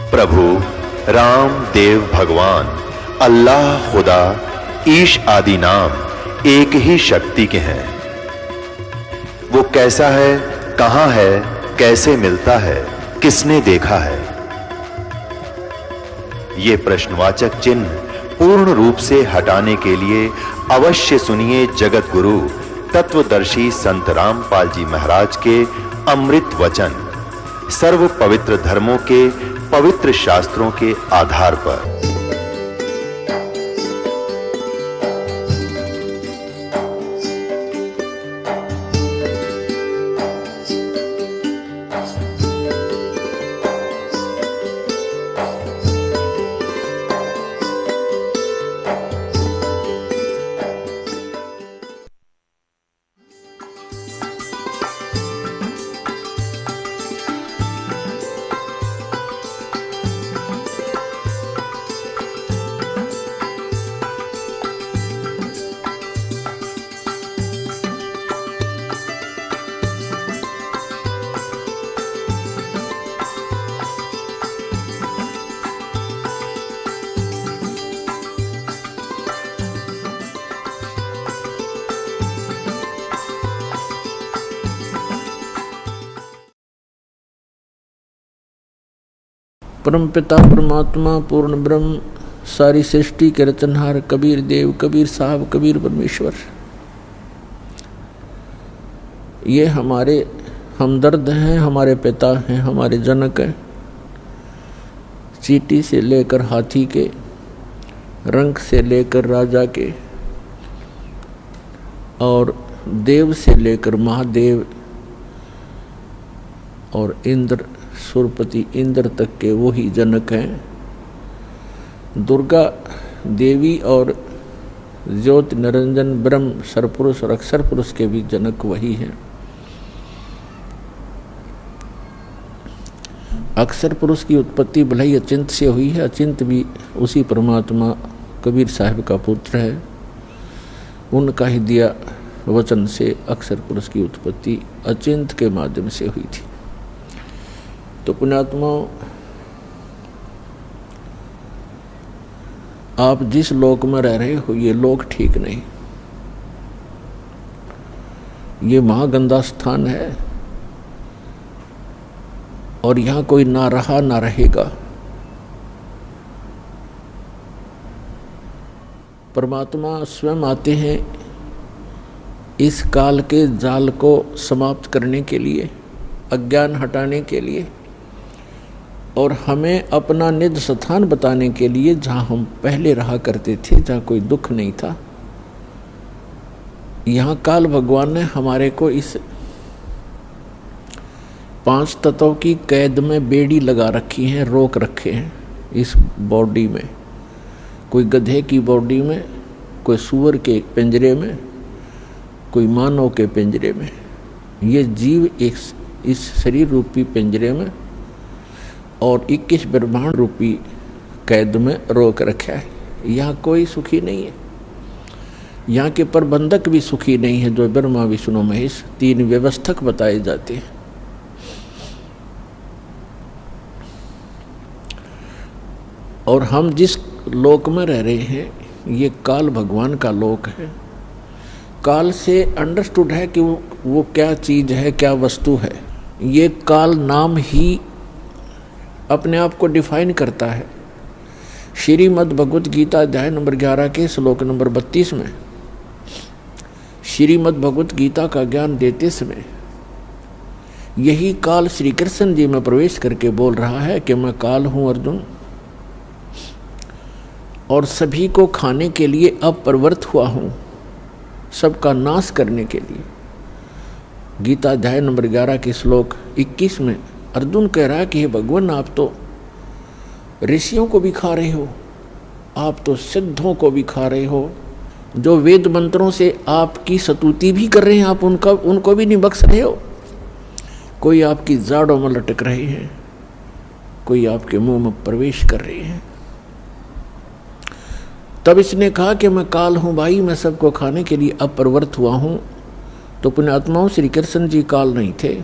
प्रभु राम देव भगवान अल्लाह खुदा ईश आदि नाम एक ही शक्ति के हैं। वो कैसा है, कहां है, कैसे मिलता है, किसने देखा है? ये प्रश्नवाचक चिन्ह पूर्ण रूप से हटाने के लिए अवश्य सुनिए जगत गुरु तत्वदर्शी संत रामपाल जी महाराज के अमृत वचन सर्व पवित्र धर्मों के पवित्र शास्त्रों के आधार पर। परम पिता परमात्मा पूर्ण ब्रह्म सारी सृष्टि के रचनहार कबीर देव, कबीर साहब, कबीर परमेश्वर, ये हमारे हमदर्द हैं, हमारे पिता हैं, हमारे जनक हैं। चींटी से लेकर हाथी के, रंग से लेकर राजा के, और देव से लेकर महादेव और इंद्र, सुरपति इंद्र तक के वही जनक हैं। दुर्गा देवी और ज्योति निरंजन ब्रह्म सरपुरुष और अक्षर पुरुष के भी जनक वही हैं। अक्षर पुरुष की उत्पत्ति भले ही अचिंत से हुई है, अचिंत भी उसी परमात्मा कबीर साहब का पुत्र है। उनका ही दिया वचन से अक्षर पुरुष की उत्पत्ति अचिंत के माध्यम से हुई थी। तो पुण्यात्माओं, आप जिस लोक में रह रहे हो ये लोक ठीक नहीं, ये महागंदा स्थान है और यहां कोई ना रहा ना रहेगा। परमात्मा स्वयं आते हैं इस काल के जाल को समाप्त करने के लिए, अज्ञान हटाने के लिए, और हमें अपना निज स्थान बताने के लिए, जहाँ हम पहले रहा करते थे, जहाँ कोई दुख नहीं था। यहाँ काल भगवान ने हमारे को इस 5 तत्वों की कैद में बेड़ी लगा रखी है, रोक रखे हैं इस बॉडी में। कोई गधे की बॉडी में, कोई सूअर के पिंजरे में, कोई मानव के पिंजरे में। ये जीव इस शरीर रूपी पिंजरे में और 21 ब्रह्मांड रूपी कैद में रोक रखा है। यहाँ कोई सुखी नहीं है। यहाँ के प्रबंधक भी सुखी नहीं है, जो ब्रह्मा विष्णु महेश 3 व्यवस्थक बताए जाते हैं। और हम जिस लोक में रह रहे हैं ये काल भगवान का लोक है। काल से अंडरस्टूड है कि वो क्या चीज है, क्या वस्तु है। ये काल नाम ही अपने आप को डिफाइन करता है। श्रीमद् भगवत गीता अध्याय नंबर 11 के श्लोक नंबर 32 में श्रीमद् भगवत गीता का ज्ञान देते समय यही काल श्री कृष्ण जी में प्रवेश करके बोल रहा है कि मैं काल हूं अर्जुन, और सभी को खाने के लिए अब प्रवृत्त हुआ हूं, सबका नाश करने के लिए। गीता अध्याय नंबर 11 के श्लोक 21 में अर्जुन कह रहा है कि हे भगवान, आप तो ऋषियों को भी खा रहे हो, आप तो सिद्धों को भी खा रहे हो, जो वेद मंत्रों से आपकी स्तुति भी कर रहे हैं, आप उनको भी नहीं बख्श रहे हो। कोई आपकी जाड़ों में लटक रहे हैं, कोई आपके मुंह में प्रवेश कर रहे हैं। तब इसने कहा कि मैं काल हूं भाई, मैं सबको खाने के लिए अब प्रवृत्त हुआ हूं। तो पुण्यात्माओं, श्री कृष्ण जी काल नहीं थे,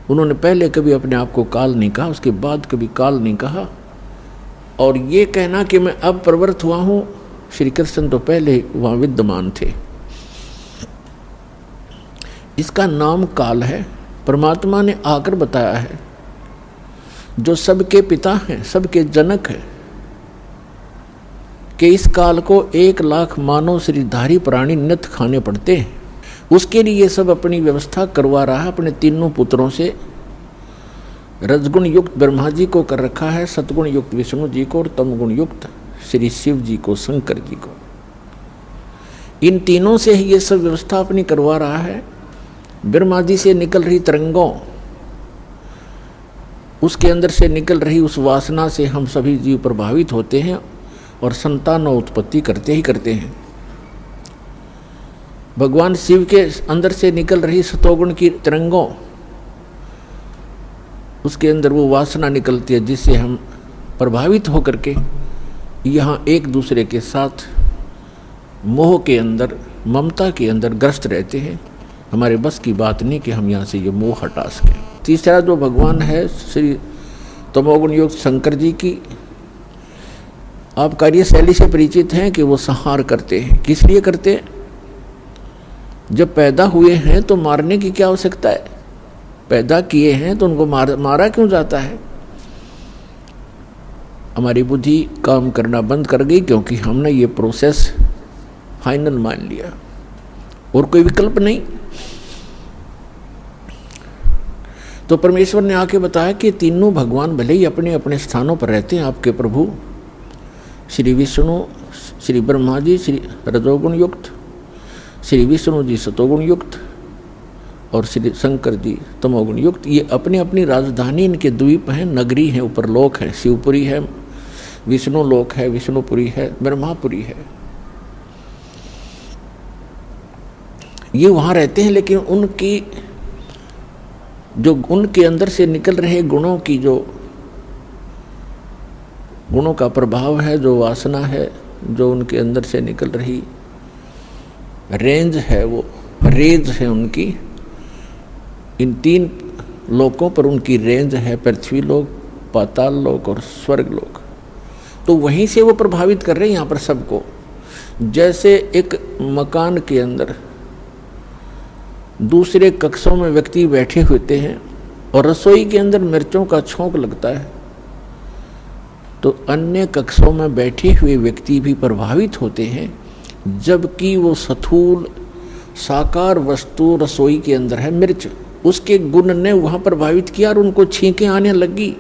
उन्होंने पहले कभी अपने आप को काल नहीं कहा, उसके बाद कभी काल नहीं कहा। और ये कहना कि मैं अब प्रवृत्त हुआ हूँ, श्री कृष्ण तो पहले वहाँ विद्यमान थे। इसका नाम काल है। परमात्मा ने आकर बताया है, जो सबके पिता हैं, सबके जनक हैं, कि इस काल को 1,00,000 मानव शरीरधारी प्राणी नित्य खाने पड़ते हैं। उसके लिए ये सब अपनी व्यवस्था करवा रहा है अपने तीनों पुत्रों से। रजगुण युक्त ब्रह्मा जी को कर रखा है, सतगुण युक्त विष्णु जी को और तमगुण युक्त श्री शिव जी को, शंकर जी को। इन तीनों से ही ये सब व्यवस्था अपनी करवा रहा है। ब्रह्मा जी से निकल रही तरंगों, उसके अंदर से निकल रही उस वासना से हम सभी जीव प्रभावित होते हैं और संतान उत्पत्ति करते ही करते हैं। भगवान शिव के अंदर से निकल रही सतोगुण की तरंगों, उसके अंदर वो वासना निकलती है जिससे हम प्रभावित होकर के यहाँ एक दूसरे के साथ मोह के अंदर, ममता के अंदर ग्रस्त रहते हैं। हमारे बस की बात नहीं कि हम यहाँ से ये मोह हटा सकें। तीसरा जो भगवान है श्री तमोगुण युक्त शंकर जी की, आप कार्यशैली से परिचित हैं कि वो संहार करते हैं। किस लिए करते हैं? जब पैदा हुए हैं तो मारने की क्या आवश्यकता है? पैदा किए हैं तो उनको मारा क्यों जाता है? हमारी बुद्धि काम करना बंद कर गई क्योंकि हमने ये प्रोसेस फाइनल मान लिया और कोई विकल्प नहीं। तो परमेश्वर ने आके बताया कि तीनों भगवान भले ही अपने अपने स्थानों पर रहते हैं, आपके प्रभु श्री विष्णु, श्री ब्रह्मा जी श्री रजोगुण युक्त, श्री विष्णु जी सतोगुण युक्त और श्री शंकर जी तमोगुण युक्त, ये अपनी अपनी राजधानी, इनके द्वीप हैं, नगरी हैं, ऊपर लोक है, शिवपुरी है, विष्णु लोक है, विष्णुपुरी है, ब्रह्मापुरी है। ये वहाँ रहते हैं, लेकिन उनकी जो उनके अंदर से निकल रहे गुणों की, जो गुणों का प्रभाव है, जो वासना है, जो उनके अंदर से निकल रही रेंज है, वो रेंज है उनकी, इन 3 लोकों पर उनकी रेंज है, पृथ्वी लोक, पाताल लोक और स्वर्ग लोक। तो वहीं से वो प्रभावित कर रहे हैं यहाँ पर सबको। जैसे एक मकान के अंदर दूसरे कक्षों में व्यक्ति बैठे होते हैं और रसोई के अंदर मिर्चों का छौंक लगता है, तो अन्य कक्षों में बैठे हुए व्यक्ति भी प्रभावित होते हैं, जबकि वो स्थूल साकार वस्तु रसोई के अंदर है मिर्च, उसके गुण ने वहाँ प्रभावित किया और उनको छींकें आने लगी।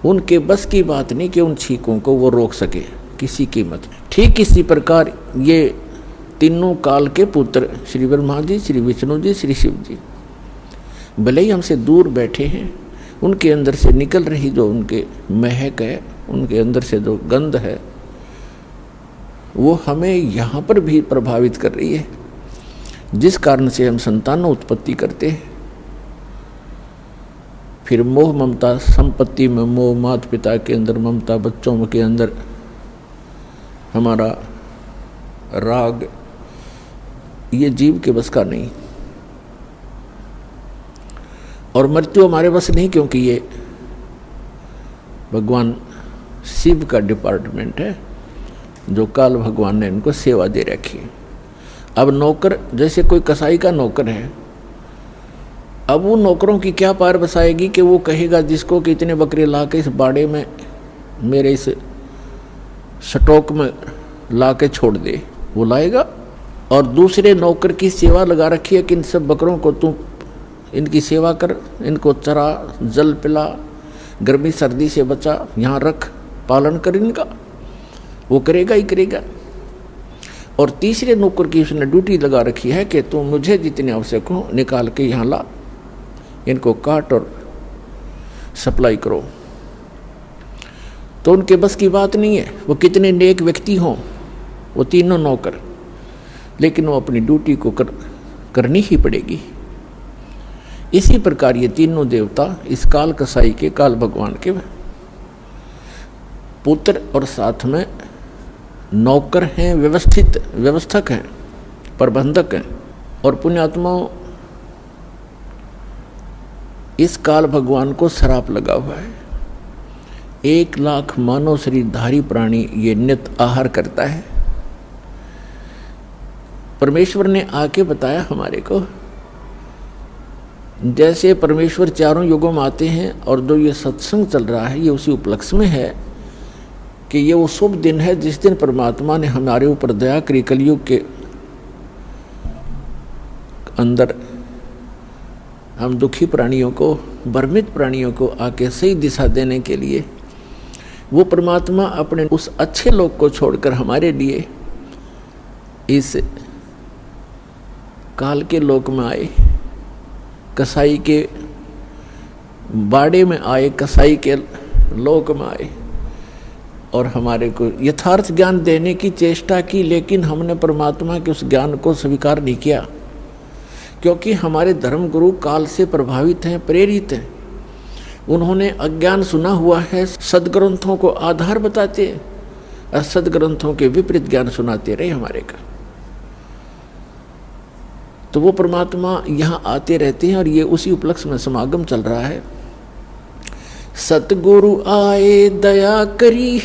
उनके बस की बात नहीं कि उन छींकों को वो रोक सके किसी कीमत में। ठीक इसी प्रकार ये तीनों काल के पुत्र श्री ब्रह्मा जी, श्री विष्णु जी, श्री शिव जी भले ही हमसे दूर बैठे हैं, उनके अंदर से निकल रही जो उनके महक है, उनके अंदर से जो गंध है, वो हमें यहाँ पर भी प्रभावित कर रही है, जिस कारण से हम संतान उत्पत्ति करते हैं। फिर मोह ममता, संपत्ति में मोह, माता पिता के अंदर ममता, बच्चों के अंदर हमारा राग, ये जीव के बस का नहीं। और मृत्यु हमारे बस नहीं, क्योंकि ये भगवान शिव का डिपार्टमेंट है, जो काल भगवान ने इनको सेवा दे रखी है। अब नौकर, जैसे कोई कसाई का नौकर है, अब वो नौकरों की क्या पार बसाएगी कि वो कहेगा जिसको कि इतने बकरे ला के इस बाड़े में मेरे इस स्टॉक में ला के छोड़ दे, वो लाएगा। और दूसरे नौकर की सेवा लगा रखी है कि इन सब बकरों को तू इनकी सेवा कर, इनको चरा, जल पिला, गर्मी सर्दी से बचा, यहाँ रख, पालन कर इनका, वो करेगा ही करेगा। और तीसरे नौकर की उसने ड्यूटी लगा रखी है कि तू मुझे जितने आवश्यक हो निकाल के यहाँ ला, इनको काट और सप्लाई करो। तो उनके बस की बात नहीं है, वो कितने नेक व्यक्ति हों वो तीनों नौकर, लेकिन वो अपनी ड्यूटी को करनी ही पड़ेगी। इसी प्रकार ये तीनों देवता इस काल कसाई के, काल भगवान के पुत्र और साथ में नौकर हैं, व्यवस्थक हैं, प्रबंधक हैं। और पुण्यात्माओं, इस काल भगवान को श्राप लगा हुआ है। 1 लाख मानव शरीरधारी प्राणी ये नित आहार करता है। परमेश्वर ने आके बताया हमारे को, जैसे परमेश्वर चारों युगों में आते हैं और जो ये सत्संग चल रहा है ये उसी उपलक्ष्य में है कि ये वो शुभ दिन है जिस दिन परमात्मा ने हमारे ऊपर दया करी। कलयुग के अंदर हम दुखी प्राणियों को, भ्रमित प्राणियों को आके सही दिशा देने के लिए वो परमात्मा अपने उस अच्छे लोक को छोड़कर हमारे लिए इस काल के लोक में आए, कसाई के बाड़े में आए, कसाई के लोक में आए और हमारे को यथार्थ ज्ञान देने की चेष्टा की। लेकिन हमने परमात्मा के उस ज्ञान को स्वीकार नहीं किया, क्योंकि हमारे धर्म गुरु काल से प्रभावित हैं, प्रेरित हैं। उन्होंने अज्ञान सुना हुआ है, सदग्रंथों को आधार बताते और सदग्रंथों के विपरीत ज्ञान सुनाते रहे हमारे का। तो वो परमात्मा यहाँ आते रहते हैं और ये उसी उपलक्ष्य में समागम चल रहा है। सतगुरु आए दया करी,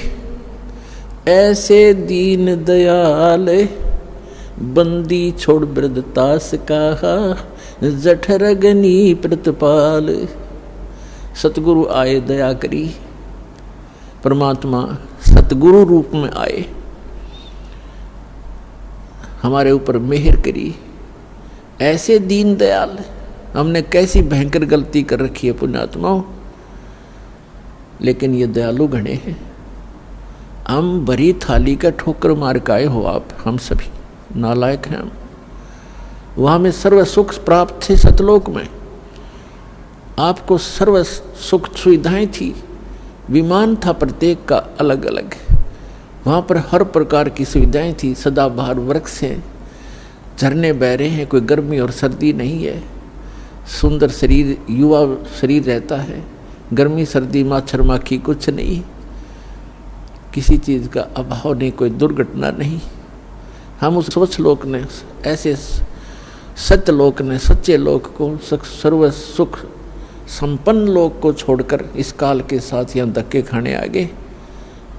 ऐसे दीन दयाल, बंदी छोड़ वृद्धतास कहा, जठरगनी प्रतिपाल। सतगुरु आए दया करी, परमात्मा सतगुरु रूप में आए, हमारे ऊपर मेहर करी। ऐसे दीन दयाल, हमने कैसी भयंकर गलती कर रखी है पुण्यात्माओं, लेकिन ये दयालु गणे हैं। हम भरी थाली का ठोकर मार के आए हो आप, हम सभी नालायक हैं हम। वहाँ में सर्व सुख प्राप्त थे सतलोक में, आपको सर्व सुख सुविधाएं थी, विमान था प्रत्येक का अलग अलग, वहाँ पर हर प्रकार की सुविधाएं थी। सदाबहार वृक्ष हैं, झरने बह रहे हैं, कोई गर्मी और सर्दी नहीं है, सुंदर शरीर, युवा शरीर रहता है, गर्मी सर्दी मच्छर माखी कुछ नहीं, किसी चीज़ का अभाव नहीं, कोई दुर्घटना नहीं। हम उस स्वच्छ लोक ने, ऐसे सत्य लोक ने, सच्चे लोक को, सर्व सुख संपन्न लोक को छोड़कर इस काल के साथ यहाँ धक्के खाने आ गए।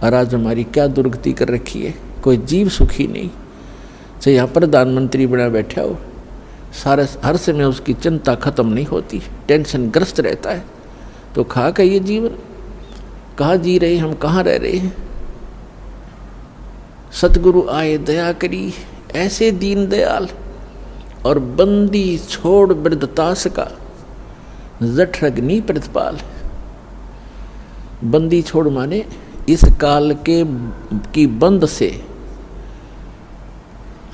और आज हमारी क्या दुर्गति कर रखी है, कोई जीव सुखी नहीं। चाहे यहाँ प्रधानमंत्री बना बैठा हो, सारे हर समय उसकी चिंता खत्म नहीं होती, टेंशन ग्रस्त रहता है। तो खा का ये जीवन, कहाँ जी रहे हम, कहाँ रह रहे हैं। सतगुरु आए दया करी, ऐसे दीन दयाल, और बंदी छोड़ वृद्धतास का, जठरग्नि प्रतिपाल। बंदी छोड़ माने इस काल के की बंद से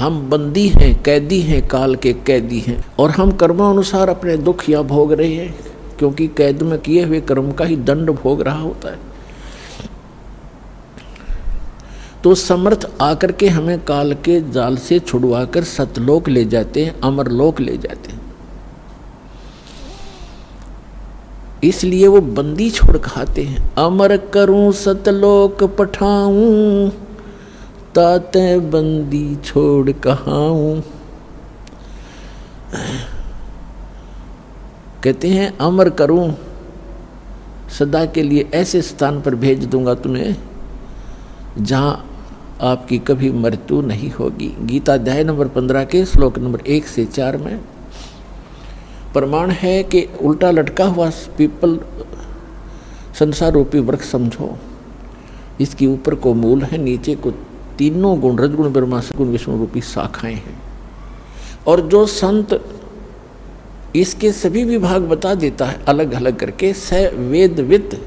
हम बंदी हैं, कैदी हैं, काल के कैदी हैं, और हम कर्मानुसार अपने दुख या भोग रहे हैं, क्योंकि कैद में किए हुए कर्म का ही दंड भोग रहा होता है। तो समर्थ आकर के हमें काल के जाल से छुड़वाकर सतलोक ले जाते हैं, अमरलोक ले जाते हैं। इसलिए वो बंदी छोड़ खाते हैं। अमर करूं सतलोक पठाऊं, ताते बंदी छोड़ कहाऊं। कहते हैं अमर करूं, सदा के लिए ऐसे स्थान पर भेज दूंगा तुम्हें जहां आपकी कभी मृत्यु नहीं होगी। गीता अध्याय नंबर 15 के श्लोक नंबर 1 से 4 में प्रमाण है कि उल्टा लटका हुआ पीपल संसार रूपी वृक्ष समझो, इसके ऊपर को मूल है, नीचे को तीनों गुण रजगुण ब्रह्मा सगुण विष्णु रूपी शाखाएं हैं। और जो संत इसके सभी विभाग बता देता है अलग अलग करके, स वेदविद,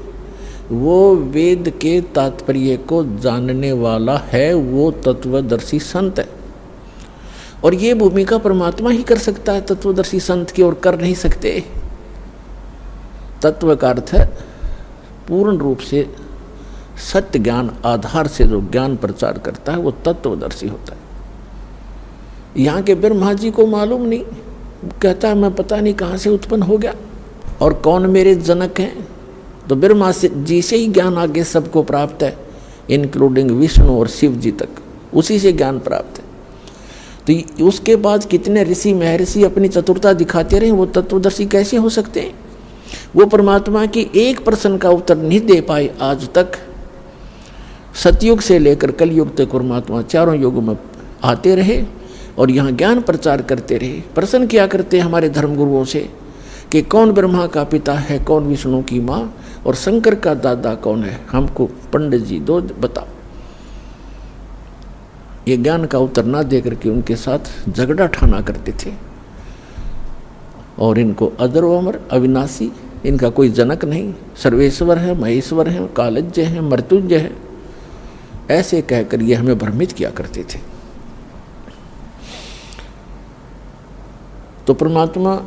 वो वेद के तात्पर्य को जानने वाला है, वो तत्वदर्शी संत है। और ये भूमिका परमात्मा ही कर सकता है तत्वदर्शी संत की, और कर नहीं सकते। तत्व का अर्थ है पूर्ण रूप से सत्य ज्ञान आधार से जो ज्ञान प्रचार करता है वो तत्वदर्शी होता है। यहाँ के ब्रह्मा जी को मालूम नहीं, कहता है मैं पता नहीं कहाँ से उत्पन्न हो गया और कौन मेरे जनक हैं। तो ब्रह्मा जी से ही ज्ञान आगे सबको प्राप्त है, इंक्लूडिंग विष्णु और शिव जी तक, उसी से ज्ञान प्राप्त है। तो उसके बाद कितने ऋषि महर्षि अपनी चतुरता दिखाते रहे, वो तत्वदर्शी कैसे हो सकते हैं? वो परमात्मा की एक प्रश्न का उत्तर नहीं दे पाए आज तक। सतयुग से लेकर कलयुग तक परमात्मा चारों युगों में आते रहे और यहाँ ज्ञान प्रचार करते रहे। प्रश्न किया करते हमारे धर्मगुरुओं से कि कौन ब्रह्मा का पिता है, कौन विष्णु की माँ और शंकर का दादा कौन है, हमको पंडित जी दो बताओ। ये ज्ञान का उत्तर ना दे करके उनके साथ झगड़ा ठाना करते थे। और इनको अजर व अमर अविनाशी, इनका कोई जनक नहीं, सर्वेश्वर है, महेश्वर है, कालज्य है, मृत्युंजय है, ऐसे कहकर ये हमें भ्रमित किया करते थे। तो परमात्मा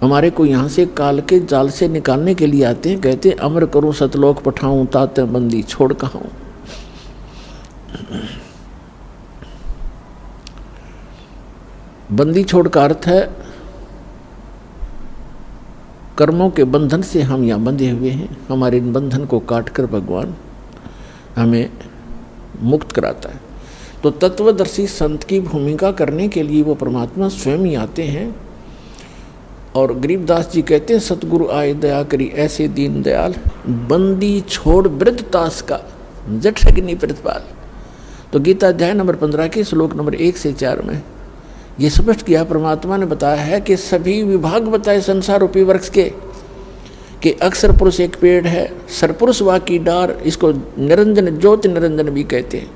हमारे को यहाँ से काल के जाल से निकालने के लिए आते हैं। कहते हैं अमर करूं सतलोक पठाऊं, ताते बंदी छोड़ कहाऊं। बंदी छोड़ का अर्थ है कर्मों के बंधन से हम यहाँ बंधे हुए हैं। हमारे इन बंधन को काटकर भगवान हमें मुक्त कराता है। तो तत्वदर्शी संत की भूमिका करने के लिए वो परमात्मा स्वयं ही आते हैं। और गरीबदास जी कहते हैं सतगुरु आए दया करी ऐसे दीन दयाल, बंदी छोड़ वृद्ध तास का जठ अग्नि प्रतिपाल। तो गीता अध्याय नंबर 15 के श्लोक नंबर 1 से 4 में ये स्पष्ट किया परमात्मा ने बताया है कि सभी विभाग बताए संसार रूपी वृक्ष के कि अक्षर पुरुष एक पेड़ है, सरपुरुष वा की डार, इसको निरंजन ज्योति निरंजन भी कहते हैं।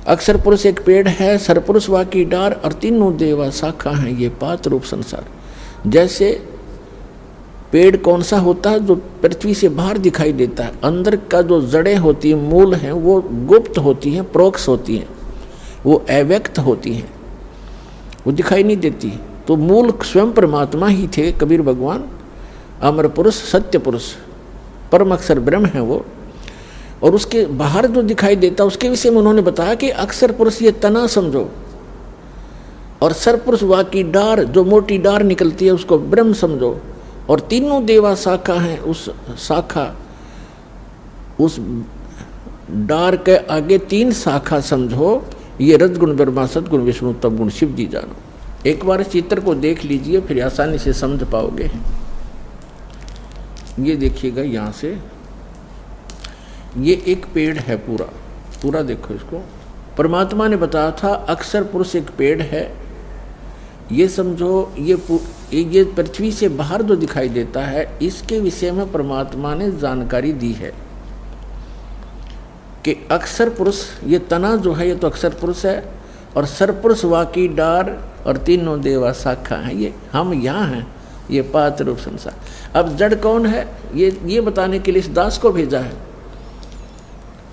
अक्षर पुरुष एक पेड़ है, सरपुरुष वा की डार और तीनों देवा शाखा हैं, ये पात रूप संसार। जैसे पेड़ कौन सा होता है जो पृथ्वी से बाहर दिखाई देता है, अंदर का जो जड़ें होती हैं, मूल हैं, वो गुप्त होती हैं, प्रोक्ष होती हैं, वो अव्यक्त होती हैं, वो दिखाई नहीं देती। तो मूल स्वयं परमात्मा ही थे कबीर भगवान, अमर पुरुष, सत्य पुरुष, परम अक्षर ब्रह्म है वो। और उसके बाहर जो दिखाई देता उसके विषय में उन्होंने बताया कि अक्षर पुरुष ये तना समझो, और सरपुरुष वा की डार जो मोटी डार निकलती है उसको ब्रह्म समझो, और तीनों देवा शाखा हैं, उस शाखा उस डार के आगे 3 शाखा समझो, ये रजगुण ब्रह्मा सदगुण विष्णु तब गुण शिव जी जानो। एक बार चित्र को देख लीजिए फिर आसानी से समझ पाओगे। ये देखिएगा यहाँ से, ये एक पेड़ है, पूरा पूरा देखो इसको। परमात्मा ने बताया था अक्षर पुरुष एक पेड़ है, ये समझो। ये पृथ्वी से बाहर जो दिखाई देता है इसके विषय में परमात्मा ने जानकारी दी है कि अक्षर पुरुष ये तना जो है ये तो अक्षर पुरुष है, और सरपुरुष वा की डार और तीनों देवा शाखा है, ये हम यहाँ हैं, ये पात रूप संसार। अब जड़ कौन है ये बताने के लिए इस दास को भेजा है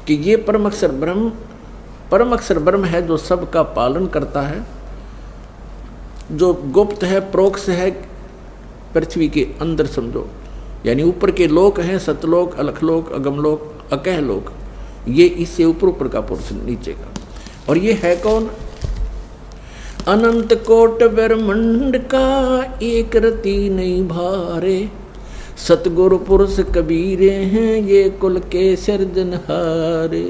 कि ये परम अक्षर ब्रह्म है जो सबका पालन करता है, जो गुप्त है, प्रोक्ष है, पृथ्वी के अंदर समझो। यानी ऊपर के लोक हैं, सतलोक, अलखलोक, अगमलोक, अकह लोक, ये इससे ऊपर का पोर्शन नीचे का। और ये है कौन? अनंत कोट ब्रह्मांड का एक रति नहीं भारे, सतगुरु पुरुष कबीरे हैं ये कुल के सिरजनहारे।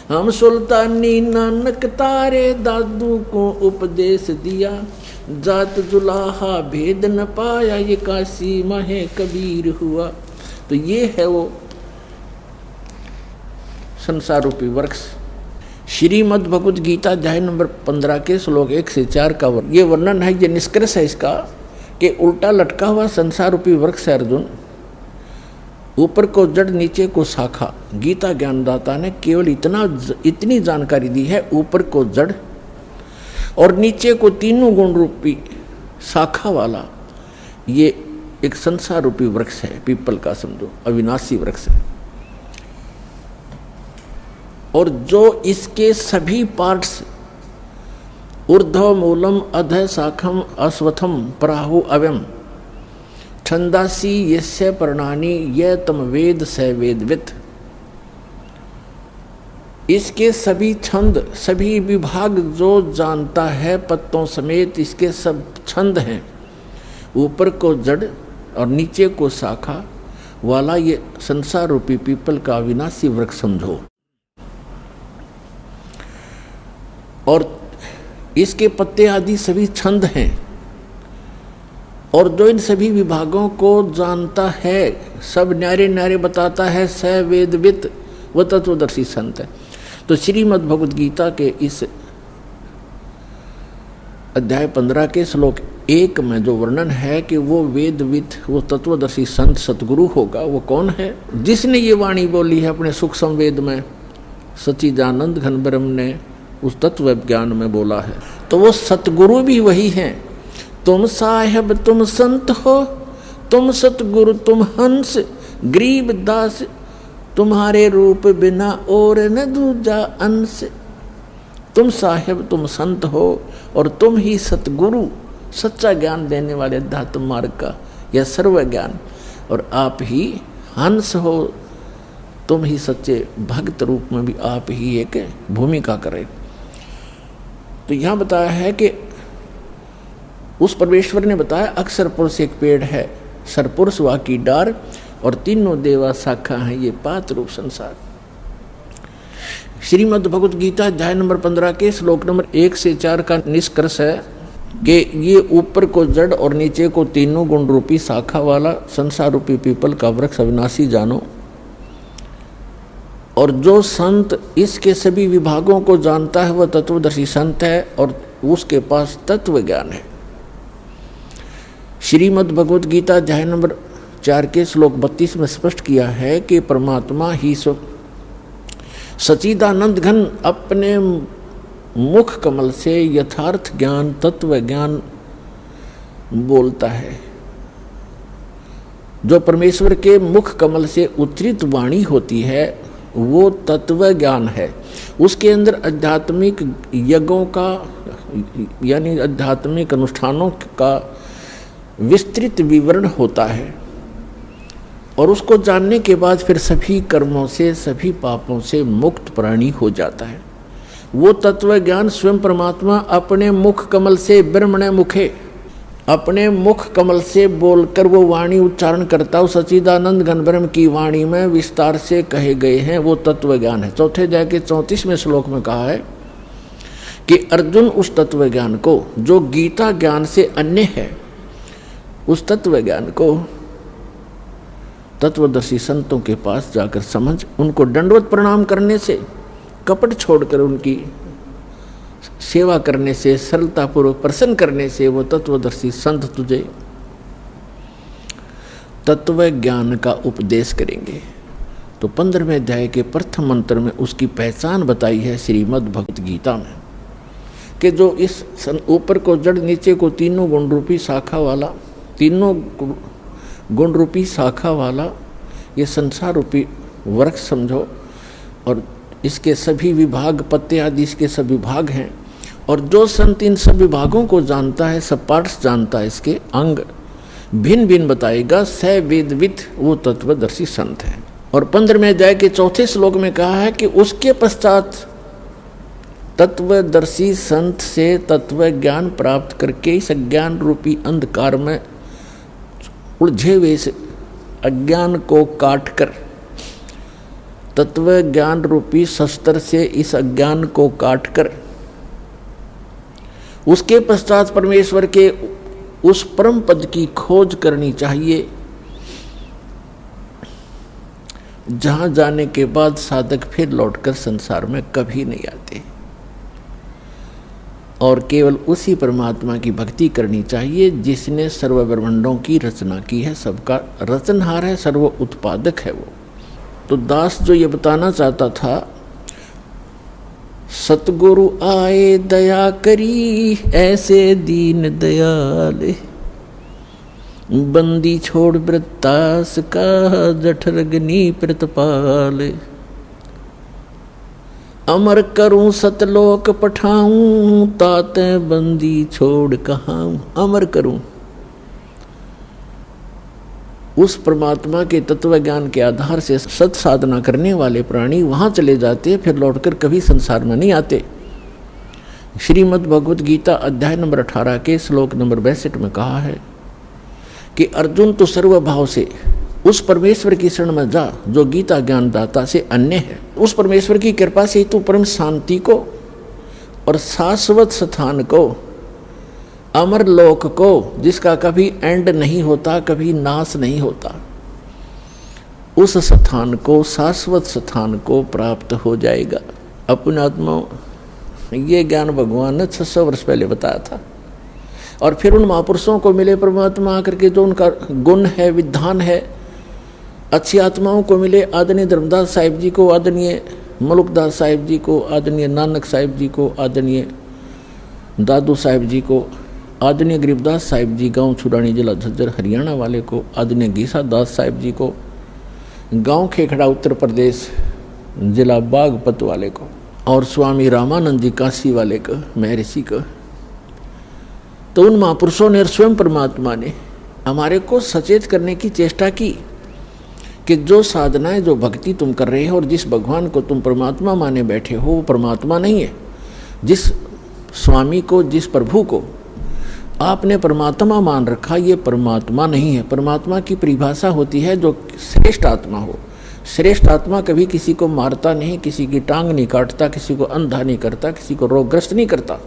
हम सुल्तानी नानक तारे दादू को उपदेश दिया, जात जुलाहा भेद न पाया ये काशी माहे कबीर हुआ। तो ये है वो संसार रूपी वृक्ष। श्रीमद् भगवद गीता अध्याय नंबर 15 के श्लोक 1 से 4 का ये वर्णन है, ये निष्कर्ष है इसका कि उल्टा लटका हुआ संसार रूपी वृक्ष है अर्जुन। ऊपर को जड़, नीचे को शाखा। गीता ज्ञानदाता ने केवल इतनी जानकारी दी है, ऊपर को जड़ और नीचे को तीनों गुण रूपी शाखा वाला ये एक संसार रूपी वृक्ष है, पीपल का समझो, अविनाशी वृक्ष है। और जो इसके सभी पार्ट्स ऊर्ध्व मूलम अध शाखम अश्वत्थम प्राहु अव्यम छंदासी यस्य पर्णानि ये तम वेद स वेदवित। इसके सभी छंद, सभी विभाग जो जानता है पत्तों समेत, इसके सब छंद हैं। ऊपर को जड़ और नीचे को शाखा वाला ये संसार रूपी पीपल का अविनाशी वृक्ष समझो। और इसके पत्ते आदि सभी छंद हैं। और जो इन सभी विभागों को जानता है, सब न्यारे न्यारे बताता है, स वेदवित व तत्वदर्शी संत है। तो श्रीमद् भगवद गीता के इस अध्याय 15 के श्लोक 1 में जो वर्णन है कि वो वेदवित, वो तत्वदर्शी संत सतगुरु होगा, वो कौन है? जिसने ये वाणी बोली है अपने सुख संवेद में, सच्चिदानंद घन ब्रह्म ने उस तत्व ज्ञान में बोला है। तो वो सतगुरु भी वही हैं। तुम साहेब तुम संत हो, तुम सतगुरु तुम हंस, गरीब दास तुम्हारे रूप बिना और न दूजा अंश। तुम साहेब तुम संत हो और तुम ही सतगुरु, सच्चा ज्ञान देने वाले अध्यात्म मार्ग का या सर्व ज्ञान, और आप ही हंस हो, तुम ही सच्चे भक्त रूप में भी आप ही एक भूमिका करें। तो यहाँ बताया है कि उस परमेश्वर ने बताया अक्षर पुरुष एक पेड़ है, सरपुरुष वा की डार, और तीनों देवा शाखा हैं ये पात रूप संसार। श्रीमद् भगवद गीता अध्याय नंबर 15 के श्लोक नंबर 1 से 4 का निष्कर्ष है कि ये ऊपर को जड़ और नीचे को तीनों गुण रूपी शाखा वाला संसार रूपी पीपल का वृक्ष अविनाशी जानो, और जो संत इसके सभी विभागों को जानता है वह तत्वदर्शी संत है और उसके पास तत्व ज्ञान है। श्रीमद् भगवद गीता अध्याय नंबर 4 के श्लोक 32 में स्पष्ट किया है कि परमात्मा ही सच्चिदानंद घन अपने मुख कमल से यथार्थ ज्ञान, तत्व ज्ञान बोलता है। जो परमेश्वर के मुख कमल से उच्चरित वाणी होती है वो तत्व ज्ञान है। उसके अंदर आध्यात्मिक यज्ञों का यानी आध्यात्मिक अनुष्ठानों का विस्तृत विवरण होता है, और उसको जानने के बाद फिर सभी कर्मों से, सभी पापों से मुक्त प्राणी हो जाता है। वो तत्व ज्ञान स्वयं परमात्मा अपने मुख कमल से, ब्रह्मणे मुखे, अपने मुख कमल से बोलकर वो वाणी उच्चारण करता हो। सच्चिदानंद घन ब्रह्म की वाणी में विस्तार से कहे गए हैं वो तत्व ज्ञान है। चौथे अध्याय के 34वें श्लोक में कहा है कि अर्जुन उस तत्व ज्ञान को जो गीता ज्ञान से अन्य है, उस तत्व ज्ञान को तत्वदर्शी संतों के पास जाकर समझ, उनको दंडवत प्रणाम करने से, कपट छोड़कर उनकी सेवा करने से, सरलतापूर्वक प्रसन्न करने से वो तत्वदर्शी संत तुझे तत्व ज्ञान का उपदेश करेंगे। तो 15वें अध्याय के प्रथम मंत्र में उसकी पहचान बताई है श्रीमद् भगवद गीता में कि जो इस ऊपर को जड़, नीचे को तीनों गुण रूपी शाखा वाला, तीनों गुण रूपी शाखा वाला ये संसार रूपी वृक्ष समझो, और इसके सभी विभाग, पत्ते आदि इसके सब विभाग हैं। और जो संत इन सब विभागों को जानता है, सब पार्ट्स जानता है, इसके अंग भिन्न भिन्न बताएगा, स वेदवित वो तत्वदर्शी संत है। और 15वें अध्याय के 4थे श्लोक में कहा है कि उसके पश्चात तत्वदर्शी संत से तत्व ज्ञान प्राप्त करके इस अज्ञान रूपी अंधकार में उलझे हुए इस अज्ञान को काटकर, तत्व ज्ञान रूपी शस्त्र से इस अज्ञान को काटकर, उसके पश्चात परमेश्वर के उस परम पद की खोज करनी चाहिए, जहां जाने के बाद साधक फिर लौटकर संसार में कभी नहीं आते, और केवल उसी परमात्मा की भक्ति करनी चाहिए जिसने सर्व ब्रह्मांडों की रचना की है, सबका रचनहार है, सर्व उत्पादक है वो। तो दास जो ये बताना चाहता था, सतगुरु आए दया करी ऐसे दीन दयाल, बंदी छोड़ वृत्तास का जठरग्नि प्रतपाल, अमर करूं सतलोक पठाऊं ताते बंदी छोड़ कहां। अमर करूं, उस परमात्मा के तत्व ज्ञान के आधार से सत साधना करने वाले प्राणी वहां चले जाते, फिर लौटकर कभी संसार में नहीं आते। श्रीमद् भगवद गीता अध्याय नंबर 18 के श्लोक नंबर 62 में कहा है कि अर्जुन तो सर्वभाव से उस परमेश्वर की शरण में जा जो गीता ज्ञान दाता से अन्य है। उस परमेश्वर की कृपा से तू परम शांति को और शाश्वत स्थान को अमर लोक को, जिसका कभी एंड नहीं होता, कभी नाश नहीं होता, उस स्थान को, शाश्वत स्थान को प्राप्त हो जाएगा। अपने आत्मा, ये ज्ञान भगवान ने 600 वर्ष पहले बताया था। और फिर उन महापुरुषों को मिले परमात्मा आकर के, जो उनका गुण है, विधान है, अच्छी आत्माओं को मिले। आदरणीय धर्मदास साहिब जी को, आदरणीय मलुकदास साहिब जी को, आदरणीय नानक साहिब जी को, आदरणीय दादू साहिब जी को, आदरणीय गरीबदास साहिब जी गांव छुड़ानी जिला झज्जर हरियाणा वाले को, आदरणीय गीसा दास साहिब जी को गांव खेखड़ा उत्तर प्रदेश जिला बागपत वाले को, और स्वामी रामानंद जी काशी वाले को, महर्षि को। तो उन महापुरुषों ने, स्वयं परमात्मा ने हमारे को सचेत करने की चेष्टा की कि जो साधनाएं, जो भक्ति तुम कर रहे हो और जिस भगवान को तुम परमात्मा माने बैठे हो, वो परमात्मा नहीं है। जिस स्वामी को, जिस प्रभु को आपने परमात्मा मान रखा, ये परमात्मा नहीं है। परमात्मा की परिभाषा होती है जो श्रेष्ठ आत्मा हो। श्रेष्ठ आत्मा कभी किसी को मारता नहीं, किसी की टांग नहीं काटता, किसी को अंधा नहीं करता, किसी को रोगग्रस्त नहीं करता,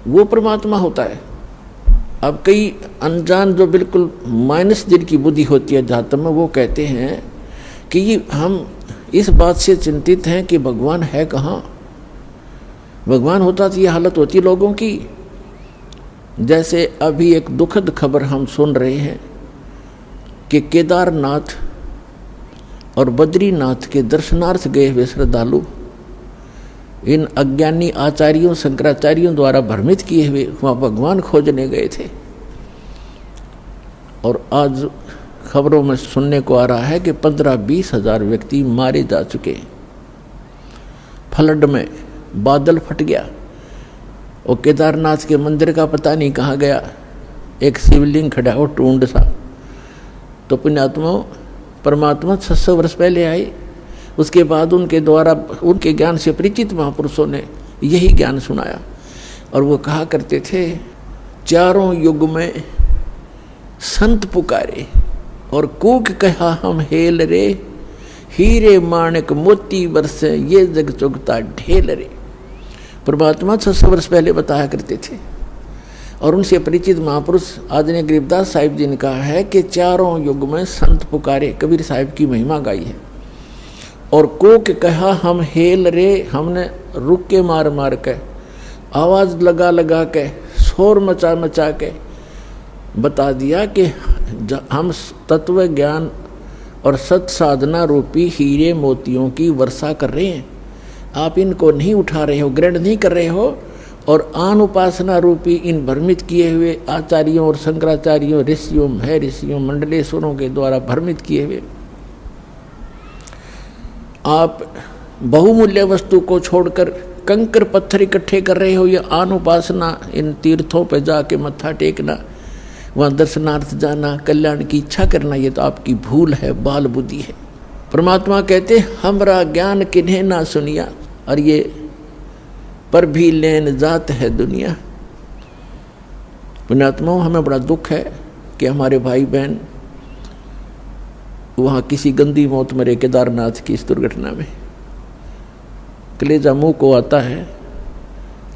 वो परमात्मा होता है। अब कई अनजान जो बिल्कुल माइनस दिल की बुद्धि होती है अध्यात्म में, वो कहते हैं कि ये हम इस बात से चिंतित हैं कि भगवान है कहाँ। भगवान होता तो ये हालत होती लोगों की। जैसे अभी एक दुखद खबर हम सुन रहे हैं कि केदारनाथ और बद्रीनाथ के दर्शनार्थ गए हुए श्रद्धालु इन अज्ञानी आचार्यों, शंकराचार्यों द्वारा भ्रमित किए हुए वहाँ भगवान खोजने गए थे। और आज खबरों में सुनने को आ रहा है कि 15-20 हजार व्यक्ति मारे जा चुके। फ्लड में बादल फट गया और केदारनाथ के मंदिर का पता नहीं कहाँ गया। एक शिवलिंग खड़ा हो टूंड सा। तो पुण्यात्मा परमात्मा 600 वर्ष पहले आए। उसके बाद उनके द्वारा, उनके ज्ञान से परिचित महापुरुषों ने यही ज्ञान सुनाया। और वो कहा करते थे, चारों युग में संत पुकारे और कूक कहा हम हेल रे, हीरे माणिक मोती बरसे ये जग चुगता ढेल रे। परमात्मा 600 वर्ष पहले बताया करते थे। और उनसे परिचित महापुरुष आदरणीय गरीबदास साहिब जी ने कहा है कि चारों युग में संत पुकारे, कबीर साहिब की महिमा गाई है। और कोक कहा हम हेल रे, हमने रुक के मार मार के, आवाज़ लगा लगा के, शोर मचा मचा के बता दिया कि हम तत्व ज्ञान और सत साधना रूपी हीरे मोतियों की वर्षा कर रहे हैं। आप इनको नहीं उठा रहे हो, ग्रहण नहीं कर रहे हो। और आन उपासना रूपी इन भ्रमित किए हुए आचार्यों और शंकराचार्यों, ऋषियों, महर्षियों, मंडलेश्वरों के द्वारा भ्रमित किए हुए आप बहुमूल्य वस्तु को छोड़कर कंकर पत्थर इकट्ठे कर रहे हो। या आन उपासना, इन तीर्थों पर जाके मत्था टेकना, वहाँ दर्शनार्थ जाना, कल्याण की इच्छा करना, ये तो आपकी भूल है, बाल बुद्धि है। परमात्मा कहते हमरा ज्ञान किन्हें ना सुनिया, और ये पर भी लेन जात है दुनिया। पुण्यात्माओं, हमें बड़ा दुख है कि हमारे भाई बहन वहाँ किसी गंदी मौत मरे केदारनाथ की इस दुर्घटना में। कलेजा मुंह को आता है।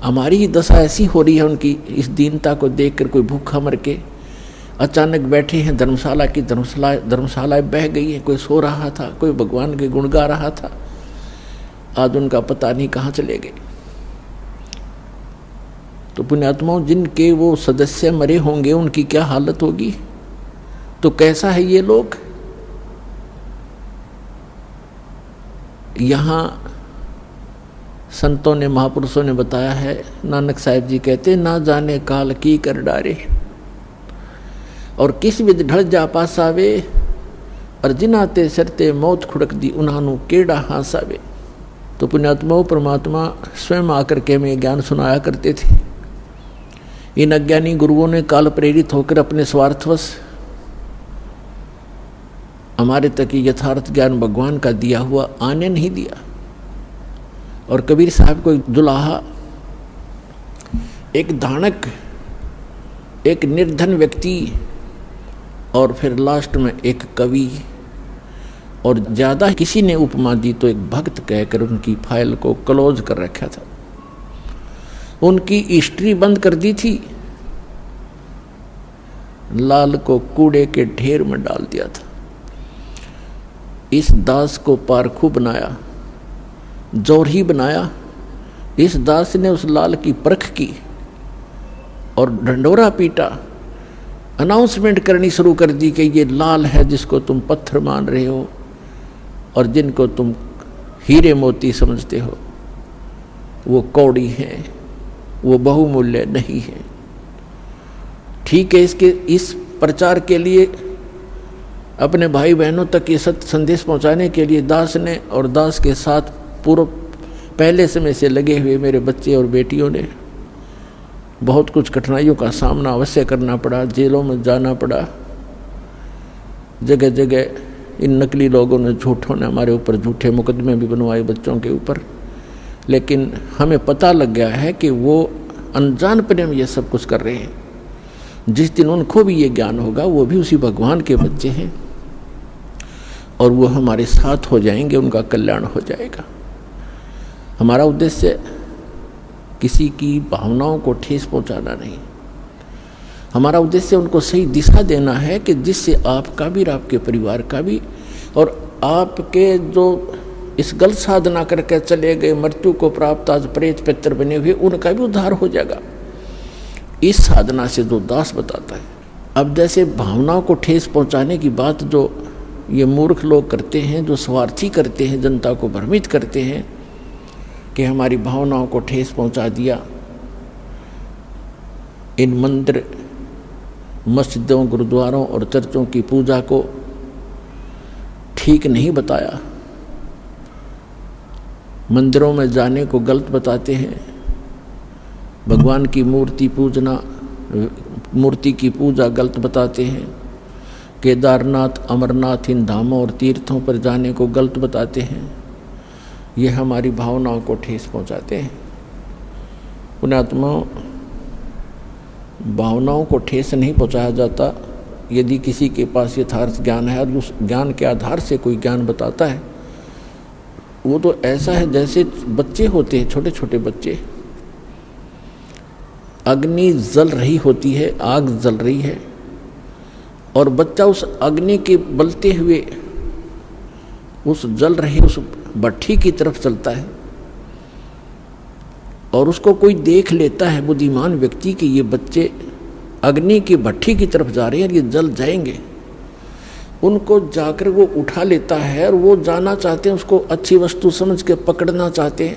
हमारी ही दशा ऐसी हो रही है उनकी इस दीनता को देखकर। कोई भूखा मर के अचानक बैठे हैं धर्मशाला की, धर्मशालाएं बह गई है। कोई सो रहा था, कोई भगवान के गुण गा रहा था, आज उनका पता नहीं कहाँ चले गए। तो पुण्यात्माओं, जिनके वो सदस्य मरे होंगे उनकी क्या हालत होगी। तो कैसा है ये लोग। यहाँ संतों ने, महापुरुषों ने बताया है। नानक साहिब जी कहते ना जाने काल की कर डारे, और किस विध ढल जा पासावे, और जिनाते सरते मौत खुड़क दी उन्हानू केड़ा हासावे। तो पुण्यात्माओं, परमात्मा स्वयं आकर के हमें ज्ञान सुनाया करते थे। इन अज्ञानी गुरुओं ने काल प्रेरित होकर अपने स्वार्थवश हमारे तक यथार्थ ज्ञान भगवान का दिया हुआ आने नहीं दिया। और कबीर साहब को एक दुलाहा, एक धानक, एक निर्धन व्यक्ति, और फिर लास्ट में एक कवि, और ज़्यादा किसी ने उपमा दी तो एक भक्त कहकर उनकी फाइल को क्लोज कर रखा था। उनकी हिस्ट्री बंद कर दी थी। लाल को कूड़े के ढेर में डाल दिया था। इस दास को पारखू बनाया, जौहरी बनाया। इस दास ने उस लाल की परख की और ढंडोरा पीटा, अनाउंसमेंट करनी शुरू कर दी कि ये लाल है जिसको तुम पत्थर मान रहे हो और जिनको तुम हीरे मोती समझते हो, वो कौड़ी हैं, वो बहुमूल्य नहीं है। ठीक है, इसके इस प्रचार के लिए, अपने भाई बहनों तक ये सत्य संदेश पहुंचाने के लिए दास ने और दास के साथ पूर्व पहले समय से लगे हुए मेरे बच्चे और बेटियों ने बहुत कुछ कठिनाइयों का सामना अवश्य करना पड़ा। जेलों में जाना पड़ा, जगह जगह इन नकली लोगों ने, झूठों ने हमारे ऊपर झूठे मुकदमे भी बनवाए बच्चों के ऊपर। लेकिन हमें पता लग गया है कि वो अनजानपने में ये सब कुछ कर रहे हैं। जिस दिन उनको भी ये ज्ञान होगा, वो भी उसी भगवान के बच्चे हैं और वो हमारे साथ हो जाएंगे, उनका कल्याण हो जाएगा। हमारा उद्देश्य किसी की भावनाओं को ठेस पहुंचाना नहीं, हमारा उद्देश्य उनको सही दिशा देना है कि जिससे आपका भी, आपके परिवार का भी, और आपके जो इस गलत साधना करके चले गए, मृत्यु को प्राप्त आज प्रेत पितर बने हुए, उनका भी उद्धार हो जाएगा इस साधना से, जो दास बताता है। अब जैसे भावनाओं को ठेस पहुंचाने की बात जो ये मूर्ख लोग करते हैं, जो स्वार्थी करते हैं, जनता को भ्रमित करते हैं कि हमारी भावनाओं को ठेस पहुंचा दिया, इन मंदिर, मस्जिदों, गुरुद्वारों और चर्चों की पूजा को ठीक नहीं बताया, मंदिरों में जाने को गलत बताते हैं, भगवान की मूर्ति पूजना, मूर्ति की पूजा गलत बताते हैं, केदारनाथ, अमरनाथ, इन धामों और तीर्थों पर जाने को गलत बताते हैं। ये हमारी भावनाओं को ठेस पहुंचाते हैं। पुण्यात्माओं, भावनाओं को ठेस नहीं पहुंचाया जाता यदि किसी के पास यथार्थ ज्ञान है और उस ज्ञान के आधार से कोई ज्ञान बताता है। वो तो ऐसा है जैसे बच्चे होते हैं, छोटे छोटे बच्चे, अग्नि जल रही होती है, आग जल रही है और बच्चा उस अग्नि के बलते हुए उस जल रही उस भट्ठी की तरफ चलता है और उसको कोई देख लेता है, बुद्धिमान व्यक्ति, कि ये बच्चे अग्नि की भट्ठी की तरफ जा रहे हैं और ये जल जाएंगे। उनको जाकर वो उठा लेता है और वो जाना चाहते हैं, उसको अच्छी वस्तु समझ के पकड़ना चाहते हैं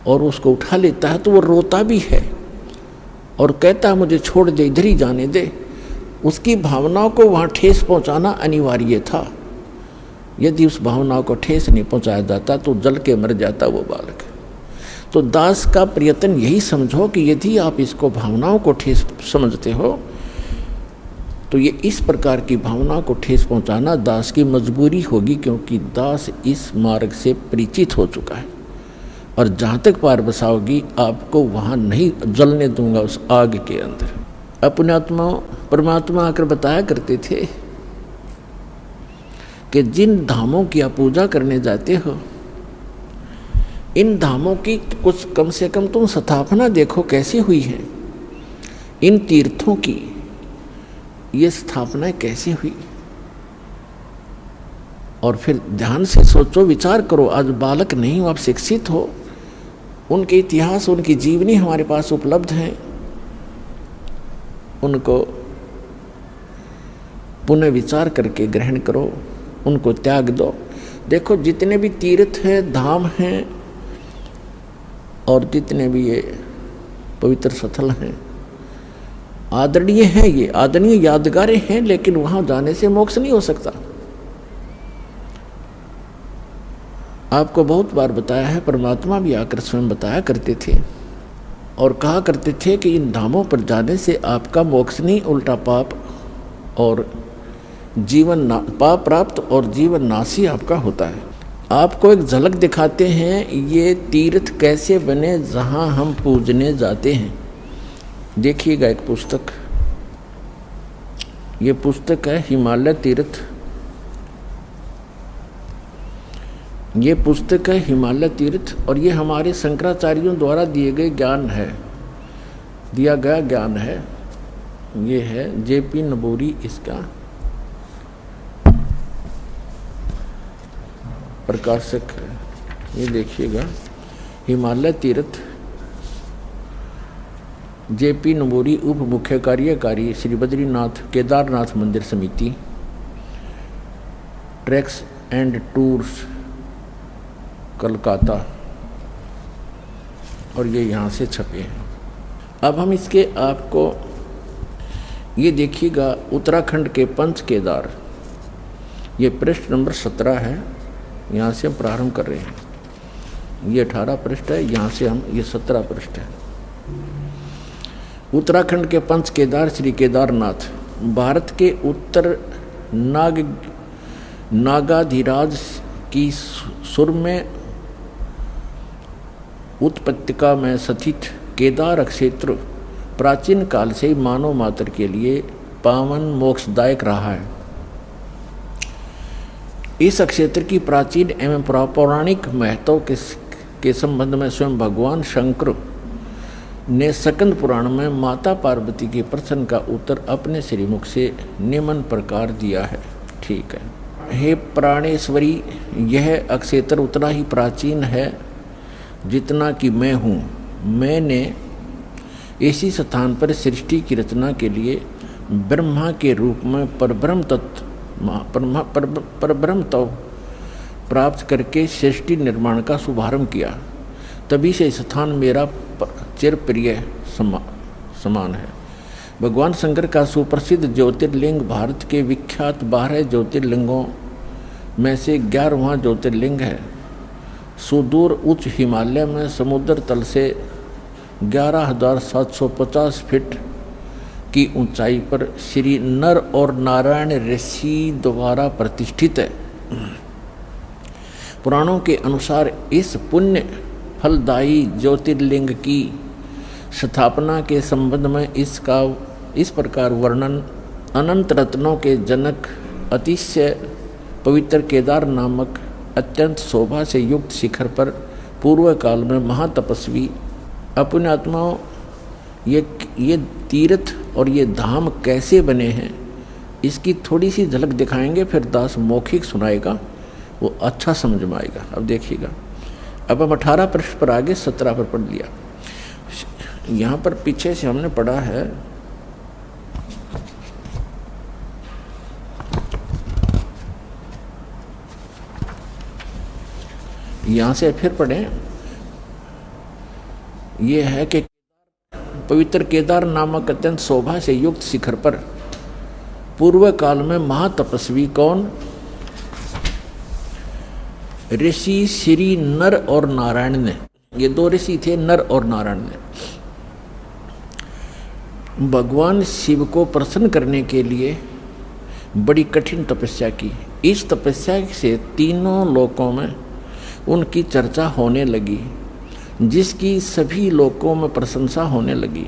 और उसको उठा लेता है तो वो रोता भी है और कहता है मुझे छोड़ दे, इधर ही जाने दे। उसकी भावनाओं को वहाँ ठेस पहुँचाना अनिवार्य था। यदि उस भावनाओं को ठेस नहीं पहुँचाया जाता तो जल के मर जाता वो बालक। तो दास का प्रयत्न यही समझो कि यदि आप इसको भावनाओं को ठेस समझते हो तो ये इस प्रकार की भावनाओं को ठेस पहुँचाना दास की मजबूरी होगी, क्योंकि दास इस मार्ग से परिचित हो चुका है और जहाँ तक पार बसाओगी आपको वहाँ नहीं जलने दूंगा उस आग के अंदर। अपने आत्मा परमात्मा आकर बताया करते थे कि जिन धामों की आप पूजा करने जाते हो, इन धामों की कुछ कम से कम तुम स्थापना देखो कैसी हुई है। इन तीर्थों की ये स्थापना कैसी हुई, और फिर ध्यान से सोचो, विचार करो। आज बालक नहीं हो, आप शिक्षित हो, उनके इतिहास, उनकी जीवनी हमारे पास उपलब्ध है, उनको पुनः विचार करके ग्रहण करो, उनको त्याग दो। देखो जितने भी तीर्थ हैं, धाम हैं और जितने भी ये पवित्र स्थल हैं, आदरणीय हैं, ये आदरणीय यादगारें हैं, लेकिन वहाँ जाने से मोक्ष नहीं हो सकता। आपको बहुत बार बताया है, परमात्मा भी आकर स्वयं बताया करते थे और कहा करते थे कि इन धामों पर जाने से आपका मोक्ष नहीं, उल्टा पाप और जीवन पाप प्राप्त और जीवन नाशी आपका होता है। आपको एक झलक दिखाते हैं ये तीर्थ कैसे बने जहाँ हम पूजने जाते हैं। देखिएगा एक पुस्तक, ये पुस्तक है हिमालय तीर्थ, ये पुस्तक है हिमालय तीर्थ और ये हमारे शंकराचार्यों द्वारा दिए गए ज्ञान है, दिया गया ज्ञान है। ये है जेपी नबूरी, इसका प्रकाशक है। ये देखिएगा, हिमालय तीर्थ जेपी नबूरी, उप मुख्य कार्यकारी श्री बद्रीनाथ केदारनाथ मंदिर समिति, ट्रैक्स एंड टूर्स कलकत्ता, और ये यहाँ से छपे हैं। अब हम इसके आपको ये देखिएगा, उत्तराखंड के पंच केदार, ये पृष्ठ नंबर 17 है, यहाँ से हम प्रारंभ कर रहे हैं। ये 18 पृष्ठ है, यहाँ से हम ये 17 पृष्ठ है। उत्तराखंड के पंच केदार श्री केदारनाथ भारत के उत्तर नागाधिराज की सुर में उत्पत्तिका में स्थित केदार क्षेत्र प्राचीन काल से मानव मात्र के लिए पावन मोक्षदायक रहा है। इस क्षेत्र की प्राचीन एवं पौराणिक महत्व के संबंध में स्वयं भगवान शंकर ने स्कंद पुराण में माता पार्वती के प्रश्न का उत्तर अपने श्रीमुख से निम्न प्रकार दिया है। ठीक है। हे प्राणेश्वरी, यह क्षेत्र उतना ही प्राचीन है जितना कि मैं हूँ। मैंने इसी स्थान पर सृष्टि की रचना के लिए ब्रह्मा के रूप में परब्रह्म तत्व प्राप्त करके सृष्टि निर्माण का शुभारंभ किया। तभी से स्थान मेरा चिरप्रिय समान है। भगवान शंकर का सुप्रसिद्ध ज्योतिर्लिंग भारत के विख्यात 12 ज्योतिर्लिंगों में से 11वां ज्योतिर्लिंग है। सुदूर उच्च हिमालय में समुद्र तल से 11,750 फीट की ऊंचाई पर श्री नर और नारायण ऋषि द्वारा प्रतिष्ठित है। पुराणों के अनुसार इस पुण्य फलदायी ज्योतिर्लिंग की स्थापना के संबंध में इसका इस प्रकार वर्णन, अनंत रत्नों के जनक अतिशय पवित्र केदार नामक अत्यंत शोभा से युक्त शिखर पर पूर्व काल में महातपस्वी अपने आत्माओं ये तीर्थ और ये धाम कैसे बने हैं, इसकी थोड़ी सी झलक दिखाएंगे, फिर दास मौखिक सुनाएगा, वो अच्छा समझ में आएगा। अब देखिएगा, अब हम 18 पृष्ठ पर आगे 17 पर पढ़ लिया। यहाँ पर पीछे से हमने पढ़ा है, यहाँ से फिर पढ़ें। ये है कि पवित्र केदार नामक अत्यंत शोभा से युक्त शिखर पर पूर्व काल में महातपस्वी कौन? ऋषि श्री नर और नारायण ने, ये 2 ऋषि थे, नर और नारायण ने भगवान शिव को प्रसन्न करने के लिए बड़ी कठिन तपस्या की। इस तपस्या से तीनों लोकों में उनकी चर्चा होने लगी, जिसकी सभी लोकों में प्रशंसा होने लगी।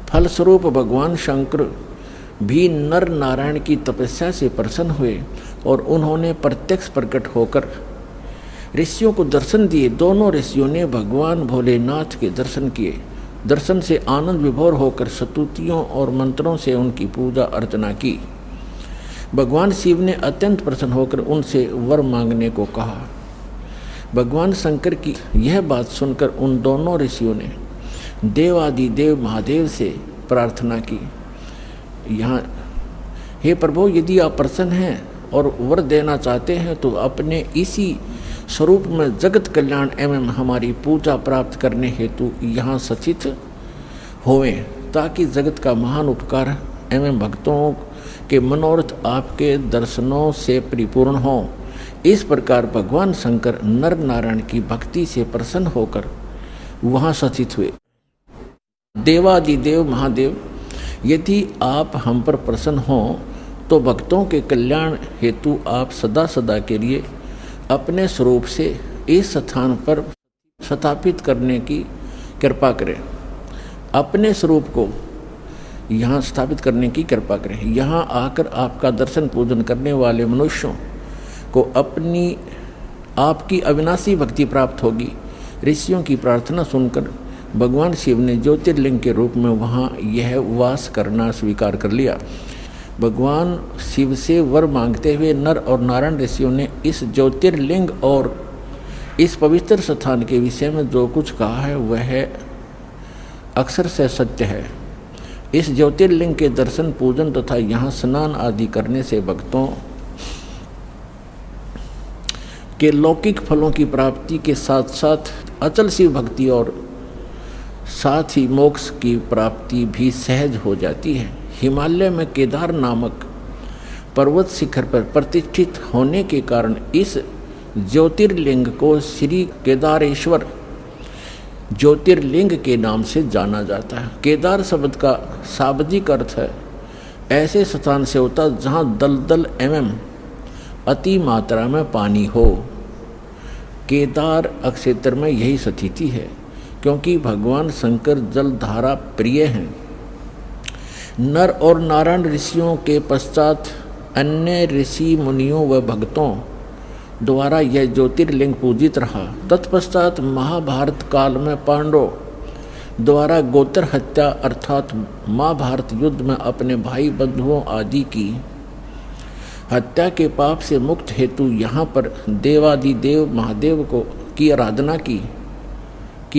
फलस्वरूप भगवान शंकर भी नर नारायण की तपस्या से प्रसन्न हुए और उन्होंने प्रत्यक्ष प्रकट होकर ऋषियों को दर्शन दिए। दोनों ऋषियों ने भगवान भोलेनाथ के दर्शन किए। दर्शन से आनंद विभोर होकर स्तुतियों और मंत्रों से उनकी पूजा अर्चना की। भगवान शिव ने अत्यंत प्रसन्न होकर उनसे वर मांगने को कहा। भगवान शंकर की यह बात सुनकर उन दोनों ऋषियों ने देवादिदेव महादेव से प्रार्थना की, यहाँ हे प्रभु, यदि आप प्रसन्न हैं और वर देना चाहते हैं तो अपने इसी स्वरूप में जगत कल्याण एवं हमारी पूजा प्राप्त करने हेतु यहाँ स्थित होवें, ताकि जगत का महान उपकार एवं भक्तों के मनोरथ आपके दर्शनों से परिपूर्ण हों। इस प्रकार भगवान शंकर नर नारायण की भक्ति से प्रसन्न होकर वहाँ स्थित हुए। देवादिदेव महादेव, यदि आप हम पर प्रसन्न हों तो भक्तों के कल्याण हेतु आप सदा सदा के लिए अपने स्वरूप से इस स्थान पर स्थापित करने की कृपा करें। अपने स्वरूप को यहाँ स्थापित करने की कृपा करें। यहाँ आकर आपका दर्शन पूजन करने वाले मनुष्यों को आपकी अविनाशी भक्ति प्राप्त होगी। ऋषियों की प्रार्थना सुनकर भगवान शिव ने ज्योतिर्लिंग के रूप में वहाँ यह वास करना स्वीकार कर लिया। भगवान शिव से वर मांगते हुए नर और नारायण ऋषियों ने इस ज्योतिर्लिंग और इस पवित्र स्थान के विषय में जो कुछ कहा है वह अक्षर से सत्य है। इस ज्योतिर्लिंग के दर्शन, पूजन तथा यहाँ स्नान आदि करने से भक्तों के लौकिक फलों की प्राप्ति के साथ साथ अचल शिव भक्ति और साथ ही मोक्ष की प्राप्ति भी सहज हो जाती है। हिमालय में केदार नामक पर्वत शिखर पर प्रतिष्ठित होने के कारण इस ज्योतिर्लिंग को श्री केदारेश्वर ज्योतिर्लिंग के नाम से जाना जाता है। केदार शब्द का शाब्दिक अर्थ है ऐसे स्थान से होता जहाँ दलदल एवं अति मात्रा में पानी हो। केदार अक्षेत्र में यही स्थिति है, क्योंकि भगवान शंकर जलधारा प्रिय हैं। नर और नारायण ऋषियों के पश्चात अन्य ऋषि मुनियों व भक्तों द्वारा यह ज्योतिर्लिंग पूजित रहा। तत्पश्चात महाभारत काल में पांडवों द्वारा गोत्र हत्या अर्थात महाभारत युद्ध में अपने भाई बंधुओं आदि की हत्या के पाप से मुक्त हेतु यहाँ पर देवादिदेव महादेव की आराधना की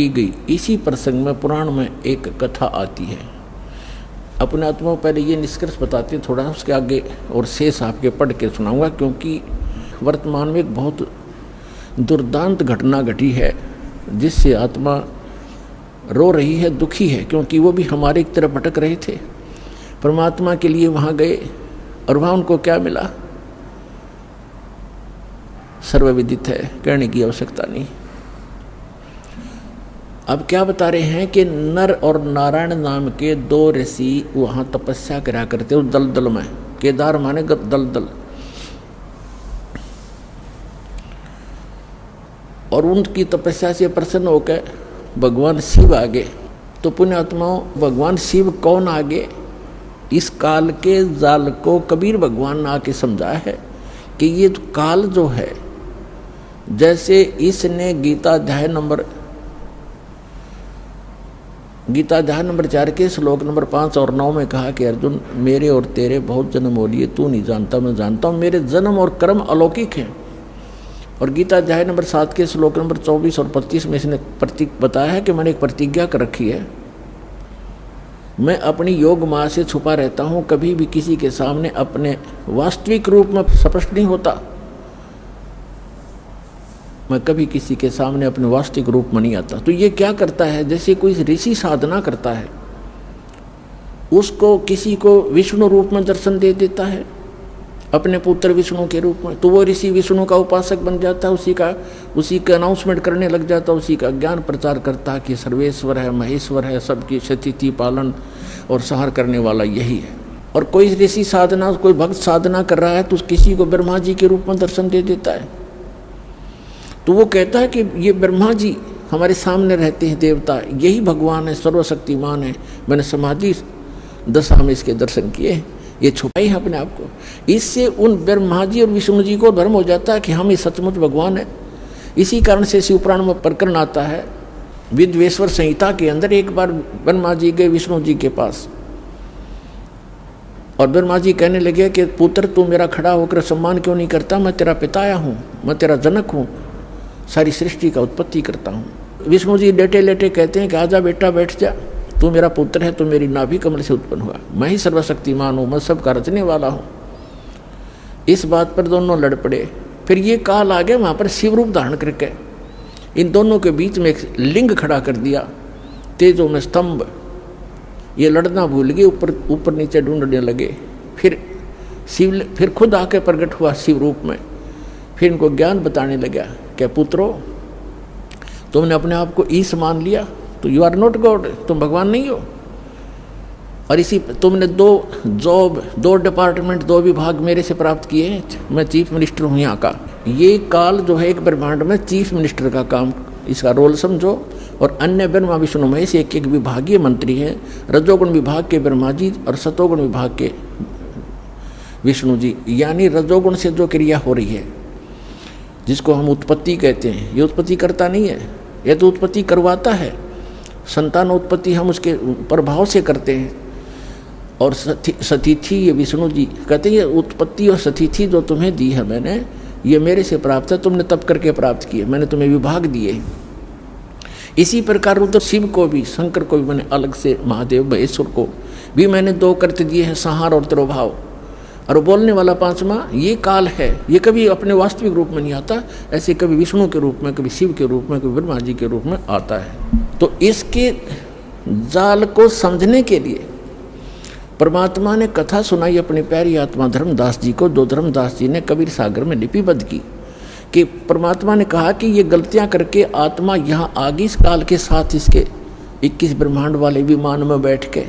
गई। इसी प्रसंग में पुराण में एक कथा आती है। अपने आत्मा पहले ये निष्कर्ष बताते, थोड़ा उसके आगे और शेष आपके पढ़ के सुनाऊंगा, क्योंकि वर्तमान में एक बहुत दुर्दांत घटना घटी है जिससे आत्मा रो रही है, दुखी है, क्योंकि वो भी हमारे एक तरफ भटक रहे थे, परमात्मा के लिए वहाँ गए और वहाँ उनको क्या मिला सर्वविदित है, कहने की आवश्यकता नहीं। अब क्या बता रहे हैं कि नर और नारायण नाम के दो ऋषि वहाँ तपस्या करा करते उस दलदल में। केदार माने दलदल, और उनकी तपस्या से प्रसन्न होकर भगवान शिव आगे। तो पुण्यात्माओं, भगवान शिव कौन आगे? इस काल के जाल को कबीर भगवान ने आके समझाया है कि ये काल जो है, जैसे इसने गीता अध्याय नंबर 4 के श्लोक नंबर 5 और 9 में कहा कि अर्जुन, मेरे और तेरे बहुत जन्म हो लिए, तू नहीं जानता मैं जानता हूँ, मेरे जन्म और कर्म अलौकिक हैं। और गीता अध्याय नंबर 7 के श्लोक नंबर 24 और 25 में इसने बताया है कि मैंने एक प्रतिज्ञा कर रखी है, मैं अपनी योग माया से छुपा रहता हूँ, कभी भी किसी के सामने अपने वास्तविक रूप में स्पष्ट नहीं होता। मैं कभी किसी के सामने अपने वास्तविक रूप में नहीं आता। तो ये क्या करता है, जैसे कोई ऋषि साधना करता है, उसको किसी को विष्णु रूप में दर्शन दे देता है, अपने पुत्र विष्णु के रूप में, तो वो ऋषि विष्णु का उपासक बन जाता है, उसी का अनाउंसमेंट करने लग जाता है, उसी का ज्ञान प्रचार करता है कि सर्वेश्वर है, महेश्वर है, सबकी स्थिति पालन और संहार करने वाला यही है। और कोई ऋषि साधना, कोई भक्त साधना कर रहा है तो किसी को ब्रह्मा जी के रूप में दर्शन दे देता है। तो वो कहता है कि ये ब्रह्मा जी हमारे सामने रहते हैं, देवता यही भगवान है, सर्वशक्तिमान है, मैंने समाधि दशा में इसके दर्शन किए हैं, ये छुपाई है अपने आप को। इससे उन ब्रह्मा जी और विष्णु जी को भ्रम हो जाता है कि हम ये सचमुच भगवान है। इसी कारण से शिवपुराण में प्रकरण आता है, विद्वेश्वर संहिता के अंदर, एक बार ब्रह्मा जी गए विष्णु जी के पास और ब्रह्मा जी कहने लगे कि पुत्र तू मेरा खड़ा होकर सम्मान क्यों नहीं करता, मैं तेरा पिताया हूँ, मैं तेरा जनक हूँ, सारी सृष्टि का उत्पत्ति करता हूँ। विष्णु जी लेटे लेटे कहते हैं कि आजा बेटा बैठ जा, तू मेरा पुत्र है, तू मेरी नाभि कमल से उत्पन्न हुआ, मैं ही सर्वशक्तिमान हूँ, मैं सबका रचने वाला हूँ। इस बात पर दोनों लड़ पड़े। फिर ये काल आ गया, वहाँ पर शिव रूप धारण करके इन दोनों के बीच में एक लिंग खड़ा कर दिया, तेजों में स्तंभ। ये लड़ना भूल गए, ऊपर नीचे ढूंढने लगे। फिर खुद आके प्रकट हुआ शिव रूप में। फिर इनको ज्ञान बताने लगा, क्या पुत्रो तुमने अपने आप को ईश मान लिया तो यू आर नॉट गॉड, तुम भगवान नहीं हो। और इसी तुमने दो डिपार्टमेंट, 2 विभाग मेरे से प्राप्त किए हैं, मैं चीफ मिनिस्टर हूँ यहाँ का। ये काल जो है एक ब्रह्मांड में चीफ मिनिस्टर का काम, इसका रोल समझो। और अन्य ब्रह्मा विष्णु महेश एक विभागीय मंत्री हैं, रजोगुण विभाग के ब्रह्मा जी और सतोगुण विभाग के विष्णु जी। यानी रजोगुण से जो क्रिया हो रही है, जिसको हम उत्पत्ति कहते हैं, ये उत्पत्ति करता नहीं है, यह तो उत्पत्ति करवाता है। संतानोत्पत्ति हम उसके प्रभाव से करते हैं। और सतिथि ये विष्णु जी कहते हैं ये उत्पत्ति और सतिथि जो तुम्हें दी है मैंने, ये मेरे से प्राप्त है, तुमने तप करके प्राप्त किए, मैंने तुम्हें विभाग दिए। इसी प्रकार रुद्र शिव को भी, शंकर को भी मैंने अलग से, महादेव महेश्वर को भी मैंने 2 कृत्य दिए हैं, संहार और तिरोभाव। और बोलने वाला 5वां ये काल है, ये कभी अपने वास्तविक रूप में नहीं आता, ऐसे कभी विष्णु के रूप में, कभी शिव के रूप में, कभी ब्रह्मा जी के रूप में आता है। तो इसके जाल को समझने के लिए परमात्मा ने कथा सुनाई अपनी प्यारी आत्मा धर्मदास जी को, जो धर्मदास जी ने कबीर सागर में लिपिबद्ध की, कि परमात्मा ने कहा कि ये गलतियां करके आत्मा यहाँ आ गई इस काल के साथ, इसके 21 ब्रह्मांड वाले विमान में बैठ के,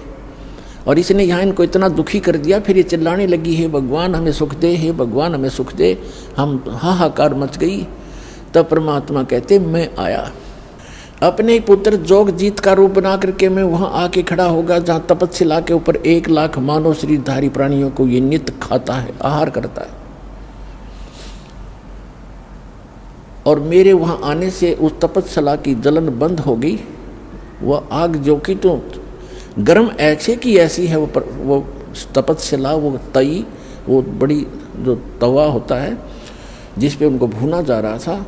और इसने यहाँ इनको इतना दुखी कर दिया। फिर ये चिल्लाने लगी, हे भगवान हमें सुख दे, हे भगवान हमें सुख दे, हम हाहाकार मच गई। तब परमात्मा कहते मैं आया, अपने ही पुत्र जोगजीत का रूप बना करके मैं वहाँ आके खड़ा होगा जहाँ तपस्या के ऊपर 1 लाख मानव शरीरधारी प्राणियों को ये नित्य खाता है, आहार करता है। और मेरे वहाँ आने से उस तपस्या की जलन बंद हो गई। वह आग जो कि तो गर्म ऐसे की ऐसी है, वो तपस्या, वो तई, वो बड़ी जो तवा होता है जिस पे उनको भूना जा रहा था,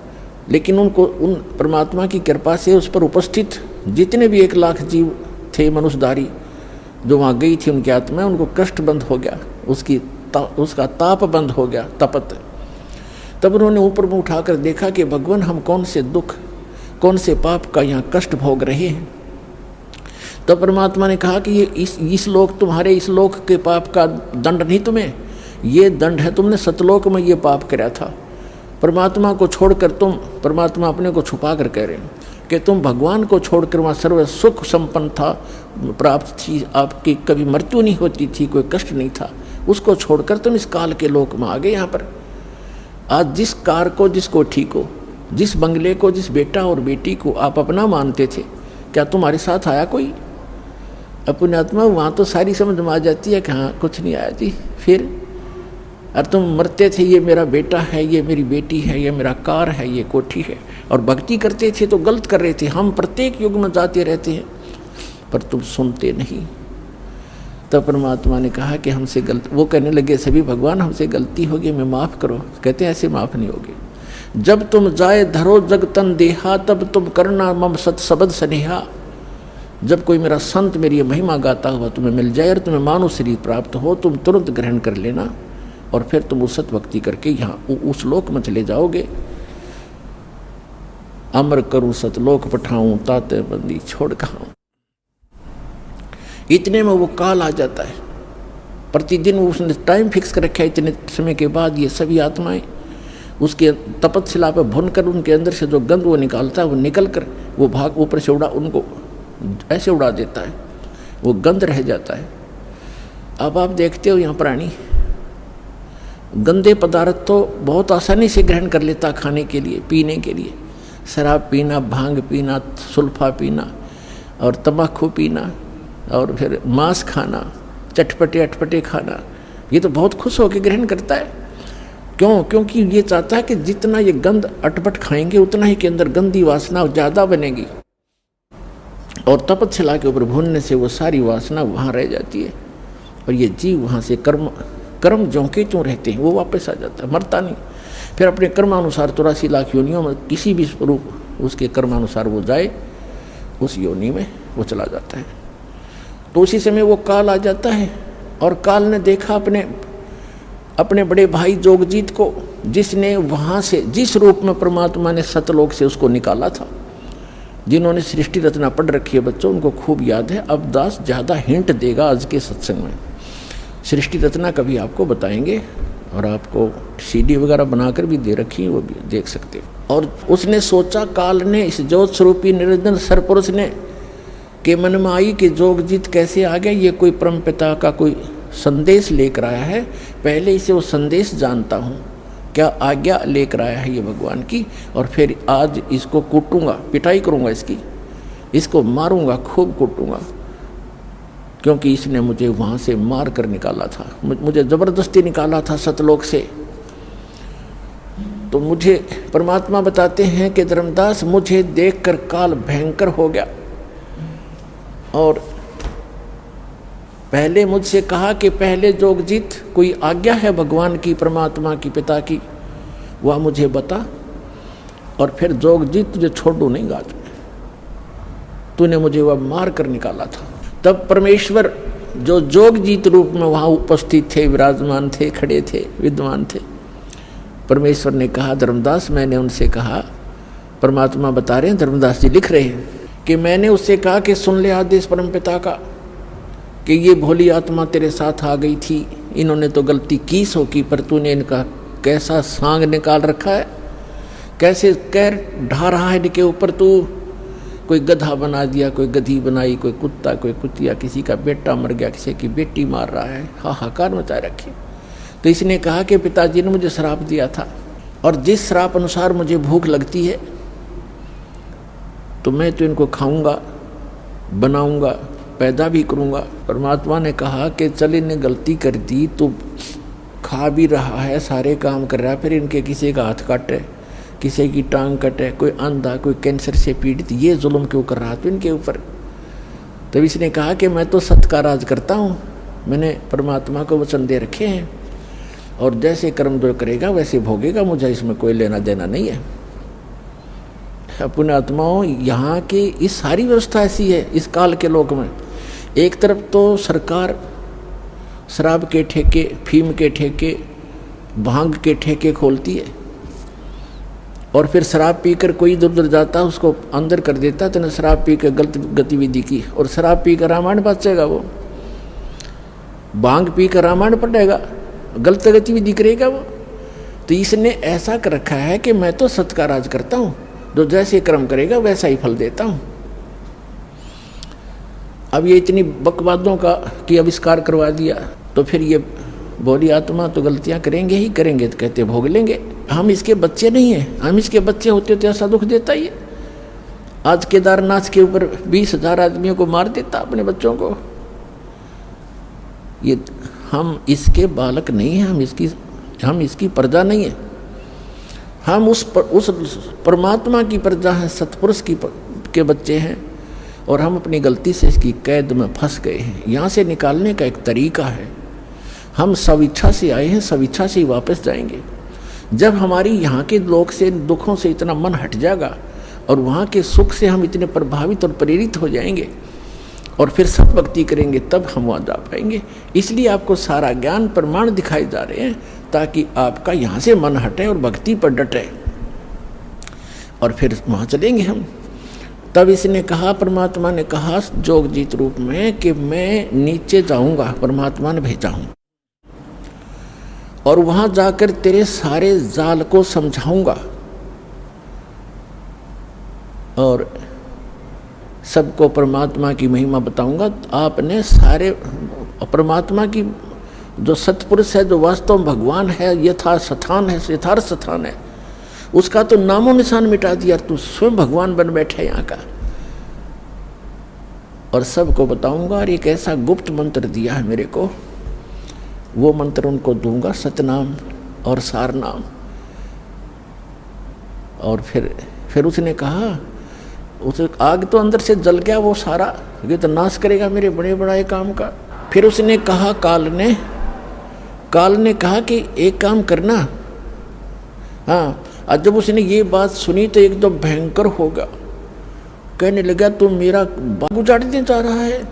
लेकिन उनको उन परमात्मा की कृपा से उस पर उपस्थित जितने भी 1 लाख जीव थे मनुष्यधारी जो वहाँ गई थी, उनकी आत्मा, उनको कष्ट बंद हो गया, उसका ताप बंद हो गया, तपत। तब उन्होंने ऊपर में उठाकर देखा कि भगवान हम कौन से दुख, कौन से पाप का यहाँ कष्ट भोग रहे हैं। तब परमात्मा ने कहा कि ये इस लोक, तुम्हारे इस लोक के पाप का दंड नहीं तुम्हें, ये दंड है, तुमने सतलोक में ये पाप कराया था। परमात्मा को छोड़कर तुम, परमात्मा अपने को छुपा कर कह रहे हैं कि तुम भगवान को छोड़कर वहाँ सर्व सुख संपन्न था, प्राप्त थी, आपकी कभी मृत्यु नहीं होती थी, कोई कष्ट नहीं था, उसको छोड़कर तुम इस काल के लोक में आ गए। यहाँ पर आज जिस कार को, जिसको ठीक हो, जिस बंगले को, जिस बेटा और बेटी को आप अपना मानते थे, क्या तुम्हारे साथ आया कोई? अपनी आत्मा वहाँ तो सारी समझ में आ जाती है कि हाँ कुछ नहीं आया जी। फिर और तुम मरते थे, ये मेरा बेटा है, ये मेरी बेटी है, ये मेरा कार है, ये कोठी है, और भक्ति करते थे तो गलत कर रहे थे। हम प्रत्येक युग में जाते रहते हैं पर तुम सुनते नहीं। तब परमात्मा ने कहा कि हमसे गलत, वो कहने लगे सभी भगवान हमसे गलती होगी, मैं माफ़ करो। कहते ऐसे माफ़ नहीं होगी। जब तुम जाए धरो जग तन देहा, तब तुम करना मम सत शब्द स्नेहा। जब कोई मेरा संत मेरी महिमा गाता हुआ तुम्हें मिल जाए और तुम्हें मानव शरीर प्राप्त हो, तुम तुरंत ग्रहण कर लेना और फिर तुम उस सत भक्ति करके यहाँ उस लोक में चले जाओगे। अमर करूँ सतलोक पठाऊं, ताते बंदी छोड़ कहां। इतने में वो काल आ जाता है। प्रतिदिन उसने टाइम फिक्स कर रखा है, इतने समय के बाद ये सभी आत्माएं उसके तपस्या पर भुन कर उनके अंदर से जो गंध वो निकालता है, वो निकल कर वो भाग ऊपर से उनको ऐसे उड़ा देता है, वो गंध रह जाता है। अब आप देखते हो यहाँ प्राणी गंदे पदार्थ तो बहुत आसानी से ग्रहण कर लेता खाने के लिए, पीने के लिए। शराब पीना, भांग पीना, सुल्फा पीना और तम्बाकू पीना और फिर मांस खाना, चटपटे अटपटे खाना, ये तो बहुत खुश होकर ग्रहण करता है। क्यों? क्योंकि ये चाहता है कि जितना ये गंद अटपट खाएंगे उतना ही के अंदर गंदी वासना ज़्यादा बनेगी, और तपस्या के ऊपर भूनने से वो सारी वासना वहाँ रह जाती है, और ये जीव वहाँ से कर्म ज्यों के त्यों रहते हैं, वो वापस आ जाता है, मरता नहीं। फिर अपने कर्मानुसार 84 लाख योनियों में किसी भी स्वरूप उसके कर्मानुसार वो जाए, उस योनि में वो चला जाता है। तो उसी समय वो काल आ जाता है, और काल ने देखा अपने बड़े भाई जोगजीत को, जिसने वहाँ से, जिस रूप में परमात्मा ने सतलोक से उसको निकाला था। जिन्होंने सृष्टि रचना पढ़ रखी है बच्चों, उनको खूब याद है। अब दास ज़्यादा हिंट देगा आज के सत्संग में। सृष्टि रचना कभी आपको बताएंगे, और आपको सीडी वगैरह बनाकर भी दे रखी है, वो भी देख सकते हो। और उसने सोचा, काल ने, इस ज्योत स्वरूपी निरंजन सरपुरुष ने के मन में आई कि जोगजीत कैसे आ गया, ये कोई परमपिता का कोई संदेश लेकर आया है, पहले इसे वो संदेश जानता हूँ, क्या आज्ञा लेकर आया है ये भगवान की, और फिर आज इसको कूटूंगा, पिटाई करूँगा इसको मारूंगा, खूब कूटूंगा, क्योंकि इसने मुझे वहाँ से मार कर निकाला था, मुझे ज़बरदस्ती निकाला था सतलोक से। तो मुझे परमात्मा बताते हैं कि धर्मदास, मुझे देखकर काल भयंकर हो गया, और पहले मुझसे कहा कि पहले जोगजीत कोई आज्ञा है भगवान की, परमात्मा की, पिता की, वह मुझे बता, और फिर जोगजीत तुझे छोड़ू नहीं गा, तूने मुझे वह मार कर निकाला था। तब परमेश्वर जो जोगजीत रूप में वहाँ उपस्थित थे, विराजमान थे, खड़े थे, विद्वान थे, परमेश्वर ने कहा धर्मदास, मैंने उनसे कहा, परमात्मा बता रहे हैं, धर्मदास जी लिख रहे हैं कि मैंने उससे कहा कि सुन ले आदेश परमपिता का कि ये भोली आत्मा तेरे साथ आ गई थी, इन्होंने तो गलती की सो की, पर तूने इनका कैसा सांग निकाल रखा है, कैसे कैर ढा रहा है इनके ऊपर, तू कोई गधा बना दिया, कोई गधी बनाई, कोई कुत्ता, कोई कुतिया, किसी का बेटा मर गया, किसी की बेटी मार रहा है, हाहाकार मचाए रखी। तो इसने कहा कि पिताजी ने मुझे श्राप दिया था, और जिस श्राप अनुसार मुझे भूख लगती है तो मैं तो इनको खाऊंगा, बनाऊंगा, पैदा भी करूंगा। परमात्मा ने कहा कि चल इन्हें गलती कर दी, तो खा भी रहा है, सारे काम कर रहा है, फिर इनके किसी का हाथ काटे, किसी की टांग कटे, कोई अंधा, कोई कैंसर से पीड़ित, ये जुल्म क्यों कर रहा था इनके ऊपर। तब इसने कहा कि मैं तो सत्य का राज करता हूँ, मैंने परमात्मा को वचन दे रखे हैं, और जैसे कर्म जो करेगा वैसे भोगेगा, मुझे इसमें कोई लेना देना नहीं है। पुण्यात्माओं, यहाँ की इस सारी व्यवस्था ऐसी है इस काल के लोक में। एक तरफ तो सरकार शराब के ठेके, फीम के ठेके, भांग के ठेके खोलती है, और फिर शराब पीकर कोई इधर उधर जाता उसको अंदर कर देता, तो शराब पी कर गलत गतिविधि की, और शराब पी कर रामायण बचेगा, वो भांग पी कर रामायण पढ़ेगा, गलत गतिविधि करेगा वो। तो इसने ऐसा कर रखा है कि मैं तो सत्य का राज करता हूँ, जो जैसे कर्म करेगा वैसा ही फल देता हूँ। अब ये इतनी बकवादों का की आविष्कार करवा दिया, तो फिर ये भोली आत्मा तो गलतियाँ करेंगे ही करेंगे, तो कहते भोग लेंगे। हम इसके बच्चे नहीं हैं, हम इसके बच्चे होते तो ऐसा दुख देता ही है। आज केदारनाथ के ऊपर 20,000 आदमियों को मार देता, अपने बच्चों को। ये हम इसके बालक नहीं हैं, हम इसकी प्रजा नहीं है, हम उस परमात्मा की प्रजा हैं, सतपुरुष के बच्चे हैं, और हम अपनी गलती से इसकी कैद में फंस गए हैं। यहाँ से निकालने का एक तरीका है, हम स्वेच्छा से आए हैं, स्वेच्छा से ही वापस जाएंगे। जब हमारी यहाँ के लोक से, दुखों से इतना मन हट जाएगा, और वहाँ के सुख से हम इतने प्रभावित और प्रेरित हो जाएंगे, और फिर सब भक्ति करेंगे, तब हम वहाँ जा पाएंगे। इसलिए आपको सारा ज्ञान प्रमाण दिखाए जा रहे हैं, ताकि आपका यहाँ से मन हटे और भक्ति पर डटे, और फिर वहाँ चलेंगे हम। तब इसने कहा, परमात्मा ने कहा जोगजीत रूप में कि मैं नीचे जाऊँगा, परमात्मा ने भेजा हूँ, और वहाँ जाकर तेरे सारे जाल को समझाऊँगा, और सबको परमात्मा की महिमा बताऊँगा। आपने सारे परमात्मा की जो सतपुरुष है, जो वास्तव में भगवान है, यथार्थ स्थान है, उसका तो नामो निशान मिटा दिया, तू स्वयं भगवान बन बैठे यहाँ का। और सबको बताऊंगा, और एक ऐसा गुप्त मंत्र दिया है मेरे को, वो मंत्र उनको दूंगा, सतनाम और सारनाम। और फिर उसने कहा, उसे आग तो अंदर से जल गया वो सारा, ये तो नाश करेगा मेरे बड़े बड़ाए काम का। फिर उसने कहा, काल ने कहा कि एक काम करना। हाँ, और जब उसने ये बात सुनी तो एकदम भयंकर होगा, कहने लगा तू मेरा बाग उजाड़ने जा रहा है,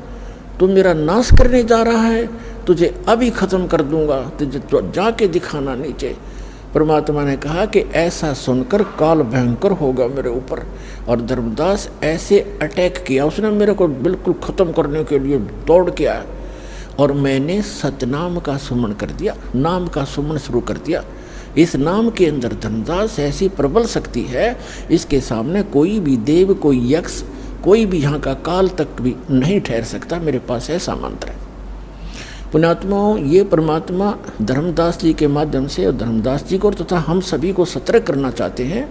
तू मेरा नाश करने जा रहा है, तुझे अभी खत्म कर दूंगा, तुझे तो जाके दिखाना नीचे। परमात्मा ने कहा कि ऐसा सुनकर काल भयंकर होगा मेरे ऊपर। और धर्मदास ऐसे अटैक किया उसने, मेरे को बिल्कुल ख़त्म करने के लिए दौड़ के आया, और मैंने सतनाम का सुमन कर दिया, नाम का सुमन शुरू कर दिया। इस नाम के अंदर धर्मदास ऐसी प्रबल शक्ति है, इसके सामने कोई भी देव, कोई यक्ष, कोई भी यहाँ का काल तक भी नहीं ठहर सकता। मेरे पास ऐसा मंत्र है। पुण्यात्माओं, ये परमात्मा धर्मदास जी के माध्यम से, और धर्मदास जी को तथा हम सभी को सतर्क करना चाहते हैं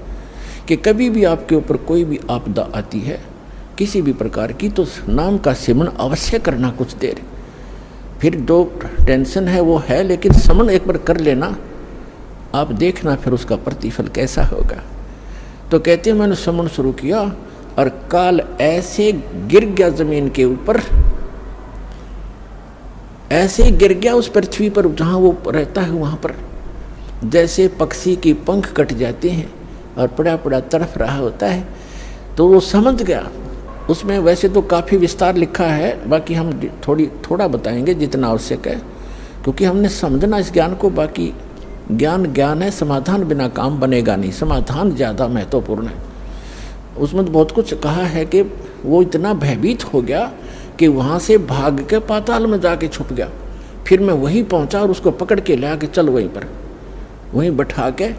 कि कभी भी आपके ऊपर कोई भी आपदा आती है किसी भी प्रकार की, तो नाम का सिमरन अवश्य करना कुछ देर। फिर जो टेंशन है वो है, लेकिन समन एक बार कर लेना, आप देखना फिर उसका प्रतिफल कैसा होगा। तो कहते हैं मैंने समन शुरू किया, और काल ऐसे गिर गया जमीन के ऊपर, ऐसे गिर गया उस पृथ्वी पर जहाँ वो रहता है वहाँ पर, जैसे पक्षी की पंख कट जाते हैं और पड़ा पड़ा तड़फ रहा होता है। तो वो समझ गया। उसमें वैसे तो काफ़ी विस्तार लिखा है, बाकी हम थोड़ा बताएंगे जितना आवश्यक है, क्योंकि हमने समझना इस ज्ञान को। बाकी ज्ञान है, समाधान बिना काम बनेगा नहीं, समाधान ज़्यादा महत्वपूर्ण है। उसमें तो बहुत कुछ कहा है कि वो इतना भयभीत हो गया कि वहाँ से भाग के पाताल में जाके छुप गया। फिर मैं वहीं पहुँचा और उसको पकड़ के ले आके चल वहीं पर, वहीं बैठा के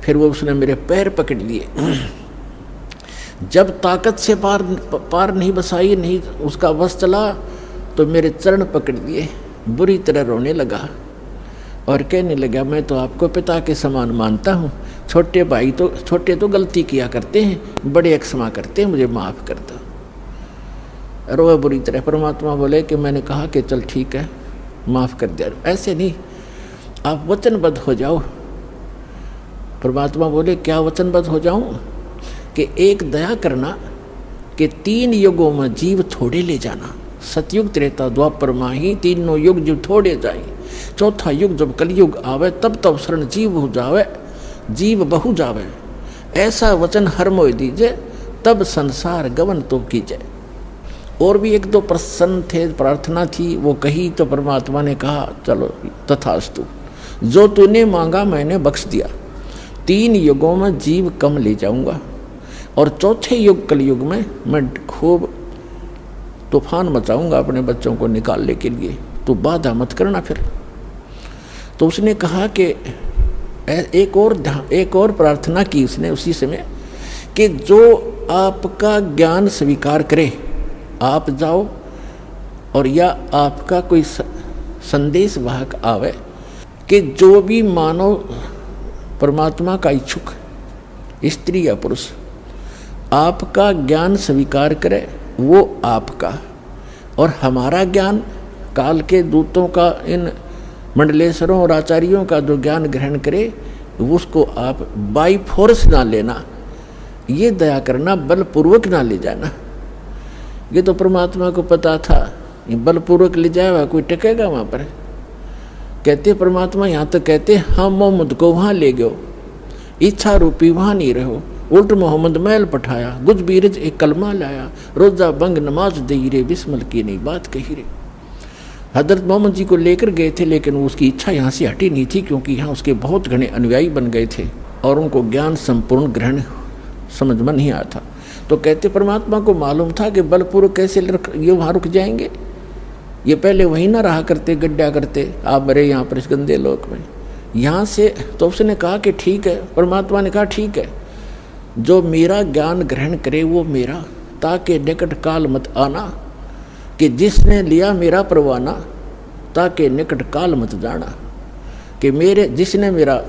फिर वो उसने मेरे पैर पकड़ लिए। जब ताकत से पार नहीं बसाई, नहीं उसका बस चला, तो मेरे चरण पकड़ लिए, बुरी तरह रोने लगा और कहने लगा, मैं तो आपको पिता के समान मानता हूँ, छोटे तो गलती किया करते हैं, बड़े क्षमा करते हैं, मुझे माफ़ कर दो। रोए बुरी तरह। परमात्मा बोले कि मैंने कहा कि चल ठीक है, माफ़ कर दिया। ऐसे नहीं, आप वचनबद्ध हो जाओ। परमात्मा बोले क्या वचनबद्ध हो जाऊं? कि एक दया करना कि 3 युगों में जीव थोड़े ले जाना, सतयुग त्रेता द्वापर माही, तीनों युग जीव थोड़े जाए, चौथा युग जब कलयुग आवे तब शरण जीव हो जावे, जीव बहु जावे, ऐसा वचन हर मोय दीजे, तब संसार गवन तो कीजे। और भी 1-2 प्रश्न थे, प्रार्थना थी, वो कही तो परमात्मा ने कहा चलो तथास्तु, जो तूने मांगा मैंने बख्श दिया। 3 युगों में जीव कम ले जाऊंगा और चौथे युग कलयुग में मैं खूब तूफान मचाऊंगा अपने बच्चों को निकालने के लिए, तो बाधा मत करना फिर। तो उसने कहा कि एक और प्रार्थना की उसने उसी समय कि जो आपका ज्ञान स्वीकार करे, आप जाओ, और या आपका कोई संदेश वाहक आवे कि जो भी मानव परमात्मा का इच्छुक, स्त्री या पुरुष, आपका ज्ञान स्वीकार करे, वो आपका, और हमारा ज्ञान काल के दूतों का, इन मंडलेश्वरों और आचार्यों का जो ज्ञान ग्रहण करे, उसको आप बाई फोर्स ना लेना, ये दया करना, बलपूर्वक ना ले जाना। ये तो परमात्मा को पता था, ये बलपूर्वक ले जाएगा कोई टिकेगा वहाँ पर? कहते परमात्मा यहाँ तो कहते हम मोहम्मद को वहाँ ले गयो, इच्छा रूपी वहाँ नहीं रहो, उल्ट मोहम्मद मैल पठाया, गुज बीरज एक कलमा लाया, रोजा बंग नमाज दई रे, बिस्मल की नहीं बात कही रे। हजरत मोहम्मद जी को लेकर गए थे, लेकिन उसकी इच्छा यहाँ से हटी नहीं थी, क्योंकि यहाँ उसके बहुत घने अनुयायी बन गए थे और उनको ज्ञान संपूर्ण ग्रहण समझ में नहीं आया था। तो कहते परमात्मा को मालूम था कि बलपूर्वक कैसे ये वहाँ रुक जाएंगे, ये पहले वहीं ना रहा करते, गड्ढा करते, आप मरे यहाँ पर इस गंदे लोक में, यहाँ से। तो उसने कहा कि ठीक है, परमात्मा ने कहा ठीक है, जो मेरा ज्ञान ग्रहण करे वो मेरा, ताकि निकट काल मत आना, कि जिसने लिया मेरा परवाना, ताकि निकट काल मत जाना, कि मेरे जिसने मेरा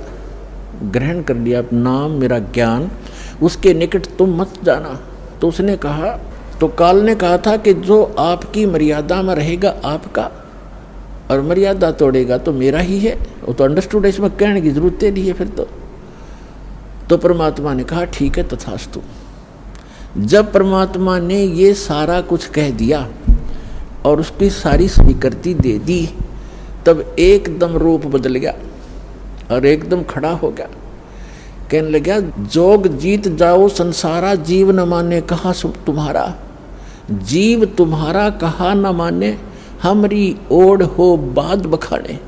ग्रहण कर लिया नाम, मेरा ज्ञान, उसके निकट तुम मत जाना। तो उसने कहा, तो काल ने कहा था कि जो आपकी मर्यादा में रहेगा आपका, और मर्यादा तोड़ेगा तो मेरा ही है। वो तो अंडरस्टूड है, इसमें कहने की जरूरत नहीं है फिर तो परमात्मा ने कहा ठीक है तथास्तु। जब परमात्मा ने ये सारा कुछ कह दिया और उसकी सारी स्वीकृति दे दी, तब एकदम रूप बदल गया और एकदम खड़ा हो गया। कहने लगा, जोग जीत जाओ संसारा, जीव न माने कहा तुम्हारा, जीव तुम्हारा कहा न माने, हमरी ओढ़ हो बाद बखाने।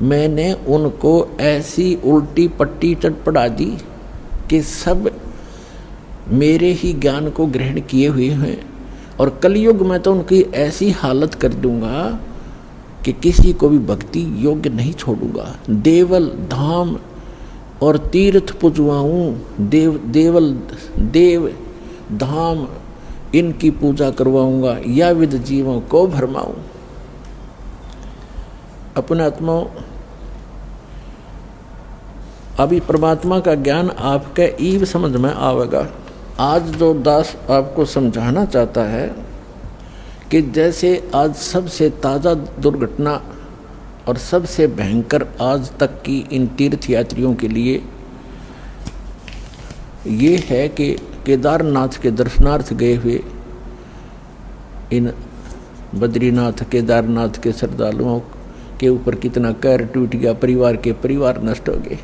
मैंने उनको ऐसी उल्टी पट्टी चटपटा दी कि सब मेरे ही ज्ञान को ग्रहण किए हुए हैं, और कलयुग में तो उनकी ऐसी हालत कर दूंगा कि किसी को भी भक्ति योग्य नहीं छोड़ूंगा। देवल धाम और तीर्थ पुजवाऊँ, देव धाम इनकी पूजा करवाऊंगा, या विद जीवों को भरमाऊं। अपने आत्माओं, अभी परमात्मा का ज्ञान आपके ईव समझ में आवेगा। आज जो दास आपको समझाना चाहता है कि जैसे आज सबसे ताज़ा दुर्घटना और सबसे भयंकर आज तक की इन तीर्थ यात्रियों के लिए ये है कि केदारनाथ के दर्शनार्थ गए हुए इन बद्रीनाथ केदारनाथ के श्रद्धालुओं के ऊपर कितना कहर टूट गया, परिवार के परिवार नष्ट हो गए।